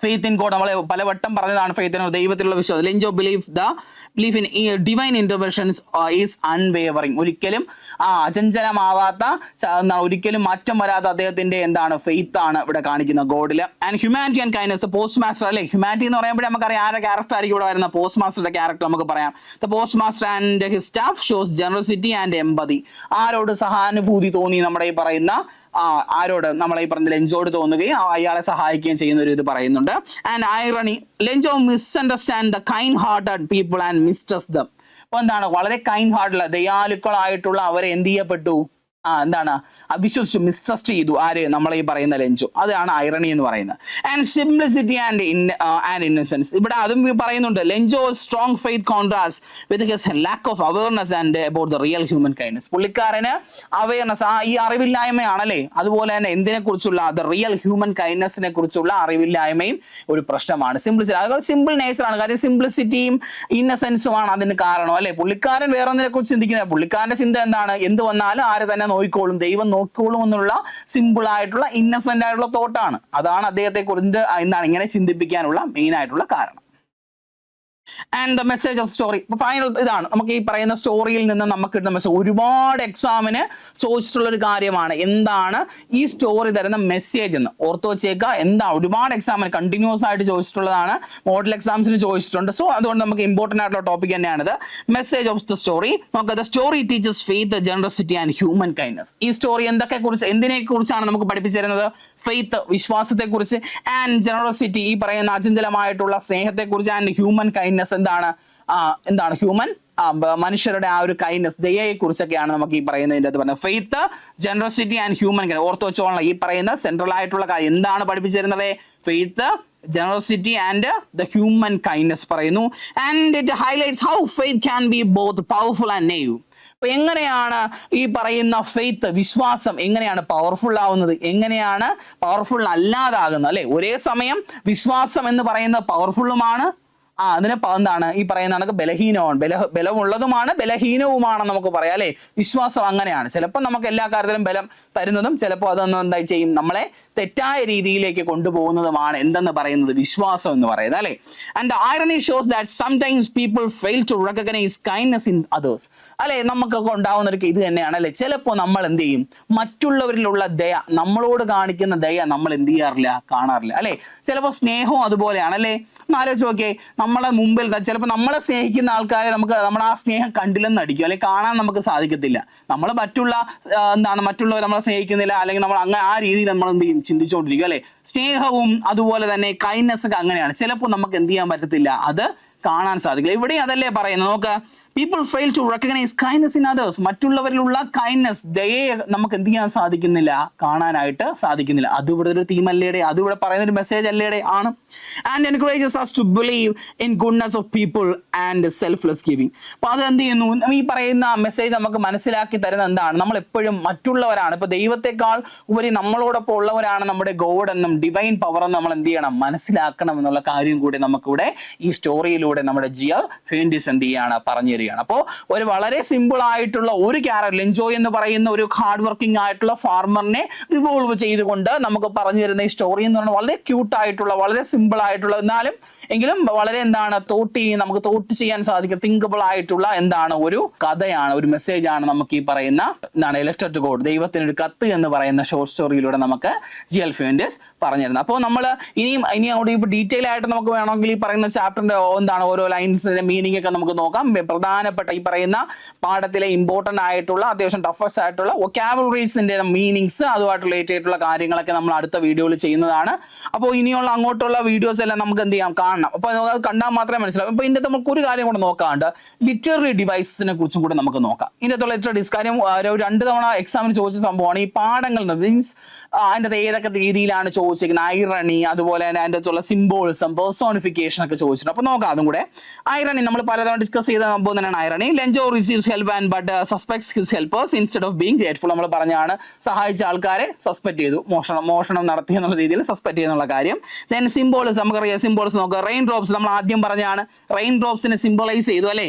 ഫെയ്ത്ത് ഇൻ ഗോഡ്, നമ്മളെ പലവട്ടം പറഞ്ഞതാണ് ഫെയ്ത്തിന് ദൈവത്തിലുള്ള വിശ്വാസം. Lencho belief in divine interventions is unwavering. ഒരിക്കലും അചഞ്ചലമാവാത്ത, ഒരിക്കലും മാറ്റം വരാത്ത അദ്ദേഹത്തിന്റെ എന്താണ് ഫെയ്ത്ത് ആണ് ഇവിടെ കാണിക്കുന്ന ഗോഡിൽ. And humanity and kindness. Post master അല്ലെ, ഹ്യൂമാനിറ്റി എന്ന് പറയുമ്പോൾ നമുക്കറിയാം ആരുടെ ക്യാരക്ടർ ആയിരിക്കും ഇവിടെ വരുന്ന, പോസ്റ്റ് മാസ്റ്ററുടെ ക്യാരക്ടർ നമുക്ക് പറയാം. The post master and his staff shows generosity and empathy. ആരോട് സഹാനുഭൂതി തോന്നി നമ്മുടെ ഈ പറയുന്ന ആരോട്, നമ്മളെ ഈ പറഞ്ഞ ലെഞ്ചോട് തോന്നുകയും അയാളെ സഹായിക്കുകയും ചെയ്യുന്ന ഒരു ഇത് പറയുന്നുണ്ട്. And irony, Lencho misunderstand the kind hearted people and mistrust dum. അപ്പൊ എന്താണ്, വളരെ കൈൻഡ് ഹാർട്ടുള്ള ദയാലുക്കളായിട്ടുള്ള അവരെ എന്ത് ചെയ്യപ്പെട്ടു, എന്താണ് അവിശ്വസിച്ചു, മിസ്ട്രസ്റ്റ് ചെയ്തു. ആര്? നമ്മളെ ഈ പറയുന്ന ലെഞ്ചോ. അതാണ് ഐറണി എന്ന് പറയുന്നത്. And simplicity and innocence. ഇവിടെ അതും പറയുന്നുണ്ട്. Lencho strong faith contrast with his lack of awareness and about the real human kindness. പുള്ളിക്കാരന് അവയർനെസ്, ഈ അറിവില്ലായ്മയാണല്ലേ. അതുപോലെ തന്നെ എന്തിനെ കുറിച്ചുള്ള, ദ റിയൽ ഹ്യൂമൻ കൈൻഡ്നസിനെ കുറിച്ചുള്ള അറിവില്ലായ്മയും ഒരു പ്രശ്നമാണ്. സിംപ്ലിസിറ്റി, അതുപോലെ സിമ്പിൾ നേച്ചറാണ്. കാര്യം സിംപ്ലിസിറ്റിയും ഇന്നസെൻസുമാണ് അതിന് കാരണം അല്ലെ. പുള്ളിക്കാരൻ വേറെ ഒന്നിനെ കുറിച്ച് ചിന്തിക്കുന്നത്, പുള്ളിക്കാരന്റെ ചിന്ത എന്താണ്, എന്ത് വന്നാലും ആര് തന്നെ നോക്കിക്കോളും, ദൈവം നോക്കിക്കോളും എന്നുള്ള സിമ്പിൾ ആയിട്ടുള്ള ഇന്നസെന്റ് ആയിട്ടുള്ള തോട്ടാണ്. അതാണ് അദ്ദേഹത്തെ കുറിച്ച് എന്താണ് ഇങ്ങനെ ചിന്തിപ്പിക്കാനുള്ള മെയിൻ ആയിട്ടുള്ള കാരണം. And the message of story. Final ഇതാണ് നമുക്ക് ഈ പറയുന്ന സ്റ്റോറിയിൽ നിന്ന് നമുക്ക് കിട്ടുന്ന മെസ്സേജ്. ഒരുപാട് എക്സാമിന് ചോദിച്ചിട്ടുള്ള ഒരു കാര്യമാണ്, എന്താണ് ഈ സ്റ്റോറി തരുന്ന മെസ്സേജ് എന്ന്. ഓർത്ത് വെച്ചേക്കുക, എന്താ ഒരുപാട് എക്സാമിന് കണ്ടിന്യൂസ് ആയിട്ട് ചോദിച്ചിട്ടുള്ളതാണ്, മോഡൽ എക്സാംസിന് ചോദിച്ചിട്ടുണ്ട്. സോ അതുകൊണ്ട് നമുക്ക് ഇമ്പോർട്ടൻ്റ് ആയിട്ടുള്ള ടോപ്പിക് തന്നെയാണിത്. Message of the story. നമുക്ക് the story teaches faith, generosity and human kindness. ഈ സ്റ്റോറി എന്തിനെ കുറിച്ചാണ് നമുക്ക് പഠിപ്പിച്ചു തരുന്നത്? ഫെയ്ത്ത്, വിശ്വാസത്തെ കുറിച്ച്, ആൻഡ് ജനറസിറ്റി, ഈ പറയുന്ന അചഞ്ചലമായിട്ടുള്ള സ്നേഹത്തെ കുറിച്ച്, ആൻഡ് ഹ്യൂമൻ കൈൻഡ്നസ്, എന്താണ് ഹ്യൂമൻ മനുഷ്യരുടെ ആ ഒരു കൈൻഡ്നസ്, ദയയെ കുറിച്ചൊക്കെയാണ് നമുക്ക് ഈ പറയുന്നതിൻ്റെ അത് പറയുന്നത്. Faith, generosity and human kindness. ഓർത്ത് വെച്ചോളണം, ഈ പറയുന്ന സെൻട്രൽ ആയിട്ടുള്ള കാര്യം എന്താണ് പഠിപ്പിച്ചു തരുന്നത്? Faith, generosity and the human kindness പറയുന്നു. And it highlights how faith can be both powerful and naive. അപ്പൊ എങ്ങനെയാണ് ഈ പറയുന്ന ഫെയ്ത്ത്, വിശ്വാസം എങ്ങനെയാണ് പവർഫുൾ ആവുന്നത്, എങ്ങനെയാണ് പവർഫുൾ അല്ലാതാകുന്നത് അല്ലെ. ഒരേ സമയം വിശ്വാസം എന്ന് പറയുന്നത് പവർഫുള്ളുമാണ്, അതിന് എന്താണ് ഈ പറയുന്ന കണക്ക് ബലഹീനമാണ്, ബലമുള്ളതുമാണ്, ബലഹീനവുമാണെന്ന് നമുക്ക് പറയാം അല്ലെ. വിശ്വാസം അങ്ങനെയാണ്. ചിലപ്പോൾ നമുക്ക് എല്ലാ കാര്യത്തിലും ബലം തരുന്നതും ചിലപ്പോൾ അതൊന്നും എന്താ ചെയ്യും, നമ്മളെ തെറ്റായ രീതിയിലേക്ക് കൊണ്ടുപോകുന്നതുമാണ് എന്തെന്ന് പറയുന്നത്, വിശ്വാസം എന്ന് പറയുന്നത് അല്ലെ. And the irony shows that sometimes people fail to recognise kindness in others അല്ലെ. നമുക്കൊക്കെ ഉണ്ടാവുന്ന ഒരു ഇത് തന്നെയാണ് അല്ലെ. ചിലപ്പോൾ നമ്മൾ എന്ത് ചെയ്യും, മറ്റുള്ളവരിലുള്ള ദയ, നമ്മളോട് കാണിക്കുന്ന ദയ നമ്മൾ എന്ത് ചെയ്യാറില്ല, കാണാറില്ല അല്ലെ. ചിലപ്പോൾ സ്നേഹവും അതുപോലെയാണ് അല്ലെ. ആലോചിച്ച് നോക്കിയേ, നമ്മളെ മുമ്പിൽ ചിലപ്പോൾ നമ്മളെ സ്നേഹിക്കുന്ന ആൾക്കാരെ നമ്മൾ ആ സ്നേഹം കണ്ടില്ലെന്ന് അടിക്കും അല്ലെങ്കിൽ കാണാൻ നമുക്ക് സാധിക്കത്തില്ല. നമ്മൾ മറ്റുള്ളവർ നമ്മളെ സ്നേഹിക്കുന്നില്ല അല്ലെങ്കിൽ നമ്മൾ അങ്ങനെ ആ രീതിയിൽ നമ്മൾ എന്ത് ചെയ്യും, ചിന്തിച്ചുകൊണ്ടിരിക്കും അല്ലെ. സ്നേഹവും അതുപോലെ തന്നെ കൈൻഡ്നസ് ഒക്കെ അങ്ങനെയാണ്. ചിലപ്പോൾ നമുക്ക് എന്ത് ചെയ്യാൻ പറ്റത്തില്ല, അത് കാണാൻ സാധിക്കില്ല. ഇവിടെ അതല്ലേ പറയുന്നത്, നോക്ക്, people fail to recognise kindness in others. മറ്റുള്ളവരിലുള്ള കൈൻഡ്നസ്, ദയയെ നമുക്ക് എന്ത് ചെയ്യാൻ സാധിക്കുന്നില്ല, കാണാനായിട്ട് സാധിക്കുന്നില്ല. അത് ഇവിടെ ഒരു തീം അല്ലേടെ, അത് ഇവിടെ പറയുന്ന ഒരു മെസ്സേജ് അല്ലേടെ ആണ്. And encourages us to believe in goodness of people and selfless giving. അപ്പൊ അത് എന്ത് ചെയ്യുന്നു, ഈ പറയുന്ന മെസ്സേജ് നമുക്ക് മനസ്സിലാക്കി തരുന്ന എന്താണ്, നമ്മൾ എപ്പോഴും മറ്റുള്ളവരാണ്, ഇപ്പൊ ദൈവത്തെക്കാൾ ഉപരി നമ്മളോടൊപ്പം ഉള്ളവരാണ് നമ്മുടെ ഗോഡ് എന്നും ഡിവൈൻ പവർ എന്നും നമ്മൾ എന്ത് ചെയ്യണം, മനസ്സിലാക്കണം എന്നുള്ള കാര്യം കൂടി നമുക്കിവിടെ ഈ സ്റ്റോറിയിലൂടെ നമ്മുടെ ജിയൽ ഫെയിൻഡിസ് എന്ത് ചെയ്യാണ്, പറഞ്ഞു തരികയാണ്. അപ്പോൾ ഒരു വളരെ സിമ്പിൾ ആയിട്ടുള്ള ഒരു ക്യാരക്ടർ, ലെഞ്ചോയ് എന്ന് പറയുന്ന ഒരു ഹാർഡ് വർക്കിംഗ് ആയിട്ടുള്ള ഫാർമറിനെ റിവോൾവ് ചെയ്തുകൊണ്ട് നമുക്ക് പറഞ്ഞു തരുന്ന ഈ സ്റ്റോറി എന്ന് പറഞ്ഞാൽ വളരെ ക്യൂട്ട് ആയിട്ടുള്ള, വളരെ സിമ്പിൾ ആയിട്ടുള്ള, എന്നാലും എങ്കിലും വളരെ എന്താണ് നമുക്ക് തോട്ട് ചെയ്യാൻ സാധിക്കും, തിങ്കബിൾ ആയിട്ടുള്ള എന്താണ് ഒരു കഥയാണ്, ഒരു മെസ്സേജ് ആണ് നമുക്ക് ഈ പറയുന്ന എന്താണ് ലെറ്റർ ടു ഗോഡ്, ദൈവത്തിന് ഒരു കത്ത് എന്ന് പറയുന്ന ഷോർട്ട് സ്റ്റോറിയിലൂടെ നമുക്ക് ജിയൽ ഫെയിൻഡിസ് പറഞ്ഞിരുന്നത്. അപ്പോൾ നമ്മൾ ഇനി അവിടെ ഇപ്പോൾ ഡീറ്റെയിൽ ആയിട്ട് നമുക്ക് വേണമെങ്കിൽ ഈ പറയുന്ന ചാപ്റ്ററിന്റെ എന്താണ് ഓരോ ലൈൻസിന്റെ മീനിങ് ഒക്കെ നമുക്ക് നോക്കാം. പ്രധാനപ്പെട്ട ഈ പറയുന്ന പാഠത്തിലെ ഇമ്പോർട്ടന്റ് ആയിട്ടുള്ള അത്യാവശ്യം ടഫസ്റ്റ് ആയിട്ടുള്ള വൊക്കാബുലറീസിന്റെ മീനിങ്സ് അതുമായിട്ട് റിലേറ്റ് ആയിട്ടുള്ള കാര്യങ്ങളൊക്കെ നമ്മൾ അടുത്ത വീഡിയോയിൽ ചെയ്യുന്നതാണ്. അപ്പോൾ ഇനിയുള്ള അങ്ങോട്ടുള്ള വീഡിയോസ് എല്ലാം നമുക്ക് എന്ത് ചെയ്യാം, കാണണം. അപ്പോൾ അത് കണ്ടാൽ മാത്രമേ മനസ്സിലാവും. അപ്പോൾ ഇതിൻ്റെ നമുക്ക് ഒരു കാര്യം കൂടെ നോക്കാണ്ട് ലിറ്റററി ഡിവൈസസിനെ കുറിച്ചും കൂടെ നമുക്ക് നോക്കാം. ഇതിനകത്തുള്ള ലിറ്റററി കാര്യം ഒരു 2 തവണ എക്സാമിന് ചോദിച്ച സംഭവമാണ് ഈ പാഠങ്ങൾ. മീൻസ് അതിൻ്റെ ഏതൊക്കെ രീതിയിലാണ് ചോദിച്ചിരിക്കുന്നത്, ഐറണി, അതുപോലെ തന്നെ അതിൻ്റെ അകത്തുള്ള സിംബോൾസും പേഴ്സോണിഫിക്കേഷൻ ഒക്കെ ചോദിച്ചിട്ടുണ്ട്. അപ്പോൾ നോക്കാം അതും കൂടെ. ഐറണി നമ്മൾ പലതവണ ഡിസ്കസ് ചെയ്ത സംഭവം തന്നെയാണ് irony. Lencho receives help and but suspects his helpers instead of being grateful. നമ്മൾ പറഞ്ഞാണ് സഹായിച്ച ആൾക്കാരെ സസ്പെക്ട് ചെയ്തു, മോഷണം നടത്തി എന്നുള്ള രീതിയിൽ സസ്പെക്ട് ചെയ്യുന്നുള്ള കാര്യം. ദെൻ സിംബോൾസ്, നമുക്കറിയാം സിംബോൾസ് നോക്കുക. റെയിൻ ഡ്രോപ്സ് നമ്മൾ ആദ്യം പറഞ്ഞാണ്, റെയിൻ ഡ്രോപ്സിനെ സിംബലൈസ് ചെയ്തു അല്ലേ.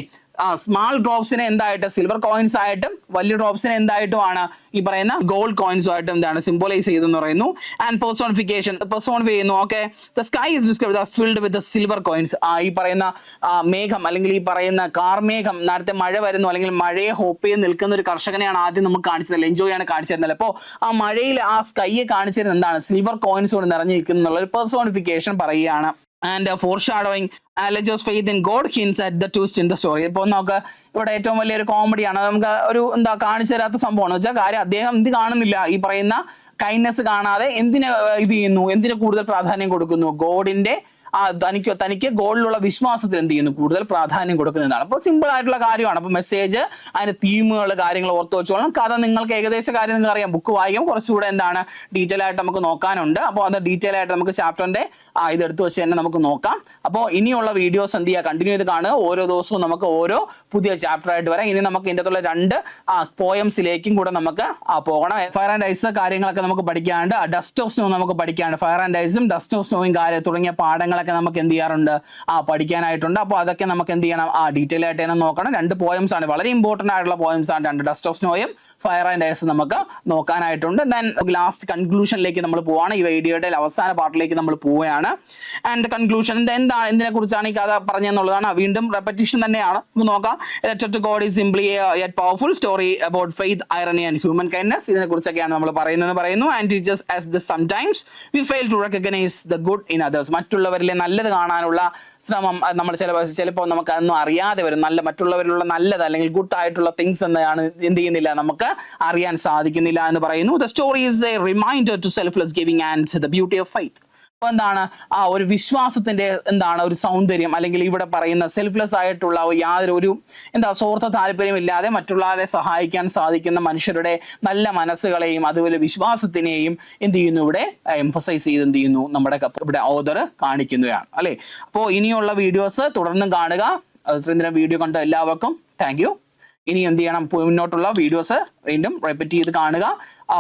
സ്മാൾ ഡ്രോപ്സിനെ എന്തായിട്ട് സിൽവർ കോയിൻസ് ആയിട്ടും വലിയ ഡ്രോപ്സിനെ എന്തായിട്ടുമാണ് ഈ പറയുന്ന ഗോൾഡ് കോയിൻസും ആയിട്ടും എന്താണ് സിംബലൈസ് ചെയ്തെന്ന് പറയുന്നു. ആൻഡ് പേഴ്സോണിഫിക്കേഷൻ, പേഴ്സോണിഫൈ ചെയ്യുന്നു. Okay, the sky is described filled with silver coins. ഈ പറയുന്ന മേഘം അല്ലെങ്കിൽ ഈ പറയുന്ന കാർമേഘം, നേരത്തെ മഴ വരുന്നു അല്ലെങ്കിൽ മഴയെ ഹോപ്പ് ചെയ്ത് നിൽക്കുന്ന ഒരു കർഷകനെയാണ് ആദ്യം നമുക്ക് കാണിച്ചത്, എൻജോയ് ആണ് കാണിച്ചിരുന്നത്. അപ്പോൾ ആ മഴയിൽ ആ സ്കൈയെ കാണിച്ചിരുന്നത് എന്താണ്, സിൽവർ കോയിൻസ് കൊണ്ട് നിറഞ്ഞിരിക്കുന്ന ഒരു പേഴ്സോണിഫിക്കേഷൻ പറയുകയാണ്. And foreshadowing Alejo's faith in God hints at the twist in the story. ഇപ്പോൾ നമുക്ക് ഇവിടെ ഏറ്റവും വലിയൊരു കോമഡിയാണ്, നമുക്ക് ഒരു കാണിച്ചു തരാത്ത സംഭവമാണ് വെച്ചാൽ കാര്യം, അദ്ദേഹം എന്ത് കാണുന്നില്ല, ഈ പറയുന്ന കൈൻഡ്നെസ് കാണാതെ എന്തിന് എന്തിന് കൂടുതൽ പ്രാധാന്യം കൊടുക്കുന്നു, ഗോഡിന്റെ തനിക്ക് ഗോഡിലുള്ള വിശ്വാസത്തിൽ എന്ത് ചെയ്യുന്നു, കൂടുതൽ പ്രാധാന്യം കൊടുക്കുന്നതാണ്. അപ്പോൾ സിമ്പിൾ ആയിട്ടുള്ള കാര്യമാണ്. അപ്പോൾ മെസ്സേജ്, അതിന്റെ തീമുകൾ, കാര്യങ്ങൾ ഓർത്ത് വെച്ചോളാം. കഥ നിങ്ങൾക്ക് ഏകദേശ കാര്യം നിങ്ങൾക്ക് അറിയാം, ബുക്ക് വായിക്കും, കുറച്ചുകൂടെ എന്താണ് ഡീറ്റെയിൽ ആയിട്ട് നമുക്ക് നോക്കാനുണ്ട്. അപ്പോൾ അത് ഡീറ്റെയിൽ ആയിട്ട് നമുക്ക് ചാപ്റ്ററിന്റെ ഇതെടുത്ത് വെച്ച് തന്നെ നമുക്ക് നോക്കാം. അപ്പോൾ ഇനിയുള്ള വീഡിയോസ് എന്ത് ചെയ്യുക, കണ്ടിന്യൂ ചെയ്ത് കാണുക. ഓരോ ദിവസവും നമുക്ക് ഓരോ പുതിയ ചാപ്റ്റർ ആയിട്ട് വരാം. ഇനി നമുക്ക് ഇതിൻ്റെ അകത്തുള്ള 2 പോയംസിലേക്കും കൂടെ നമുക്ക് പോകണം. ഫയർ ആൻഡ് ഐസ് കാര്യങ്ങളൊക്കെ നമുക്ക് പഠിക്കാണ്ട്, ഡസ്റ്റ് ഓഫ് സ്നോ നമുക്ക് പഠിക്കാണ്ട്, ഫയർ ആൻഡ് ഐസും ഡസ്റ്റ് ഓഫ് സ്നോയും തുടങ്ങിയ പാഠങ്ങളൊക്കെ നമുക്ക് എന്ത് ചെയ്യാറുണ്ട്, പഠിക്കാനായിട്ടുണ്ട്. അപ്പോൾ അതൊക്കെ നമുക്ക് എന്ത് ചെയ്യണം, ഡീറ്റെയിൽ ആയിട്ട് തന്നെ നോക്കണം. 2 പോയംസ് ആണ്, വളരെ ഇമ്പോർട്ടന്റ് ആയിട്ടുള്ള പോയംസ് ആണ് 2, ഡസ്റ്റ് ഓഫ് സ്നോയും ഫയർ ആൻഡ് ഐസ് നമുക്ക് നോക്കാനായിട്ടുണ്ട്. ദെൻ ലാസ്റ്റ് കൺക്ലൂഷനിലേക്ക് നമ്മൾ പോവാണ്. ഈ വീഡിയോയുടെ അവസാന പാർട്ടിലേക്ക് നമ്മൾ പോവുകയാണ്. ആൻഡ് കൺക്ലൂഷൻ എന്താണ്, എന്തിനെ കുറിച്ചാണ് ഈ കഥ പറഞ്ഞെന്നുള്ളതാണ്. വീണ്ടും റെപ്പറ്റീഷൻ തന്നെയാണ്, നോക്കാം. Letter to God is simply yet powerful story about faith, irony and human kindness. ഇതിനെ കുറിച്ചൊക്കെയാണ് നമ്മൾ പറയുന്നു. And teachers as the sometimes we fail to recognise the good in others. മറ്റുള്ളവരിലെ നല്ലത് കാണാനുള്ള ശ്രമം നമ്മൾ ചിലപ്പോൾ നമുക്ക് അതൊന്നും അറിയാതെ വരും. മറ്റുള്ളവരിലുള്ള നല്ലത് അല്ലെങ്കിൽ ഗുഡ് ആയിട്ടുള്ള തിങ്സ് എന്നാണ് എന്ത് ചെയ്യുന്നില്ല, നമുക്ക് അറിയാൻ സാധിക്കുന്നില്ല എന്ന് പറയുന്നു. The story is a reminder to selfless giving and the beauty of faith. അപ്പൊ എന്താണ് ഒരു വിശ്വാസത്തിന്റെ ഒരു സൗന്ദര്യം, അല്ലെങ്കിൽ ഇവിടെ പറയുന്ന സെൽഫ്ലെസ് ആയിട്ടുള്ള യാതൊരു സ്വാർത്ഥ താല്പര്യമില്ലാതെ മറ്റുള്ളവരെ സഹായിക്കാൻ സാധിക്കുന്ന മനുഷ്യരുടെ നല്ല മനസ്സുകളെയും അതുപോലെ വിശ്വാസത്തിനെയും എന്ത് ചെയ്യുന്നു, ഇവിടെ എംഫസൈസ് ചെയ്ത് എന്ത് ചെയ്യുന്നു, നമ്മുടെ ഇവിടെ ഓഥർ കാണിക്കുന്നതാണ് അല്ലെ. അപ്പോൾ ഇനിയുള്ള വീഡിയോസ് തുടർന്നും കാണുക. വീഡിയോ കണ്ട എല്ലാവർക്കും താങ്ക് യു. ഇനി എന്ത് ചെയ്യണം, മുന്നോട്ടുള്ള വീഡിയോസ് വീണ്ടും റിപ്പീറ്റ് ചെയ്ത് കാണുക.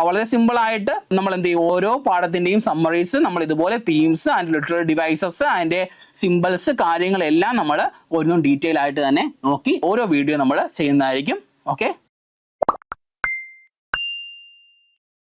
വളരെ സിമ്പിൾ ആയിട്ട് നമ്മൾ എന്ത് ചെയ്യും, ഓരോ പാഠത്തിന്റെയും സമ്മറീസ് നമ്മൾ ഇതുപോലെ തീംസ് ആൻഡ് ലിറ്റററി ഡിവൈസസ് അതിന്റെ സിമ്പിൾസ് കാര്യങ്ങളെല്ലാം നമ്മൾ ഒന്നും ഡീറ്റെയിൽ ആയിട്ട് തന്നെ നോക്കി ഓരോ വീഡിയോ നമ്മൾ ചെയ്യുന്നതായിരിക്കും. ഓക്കെ.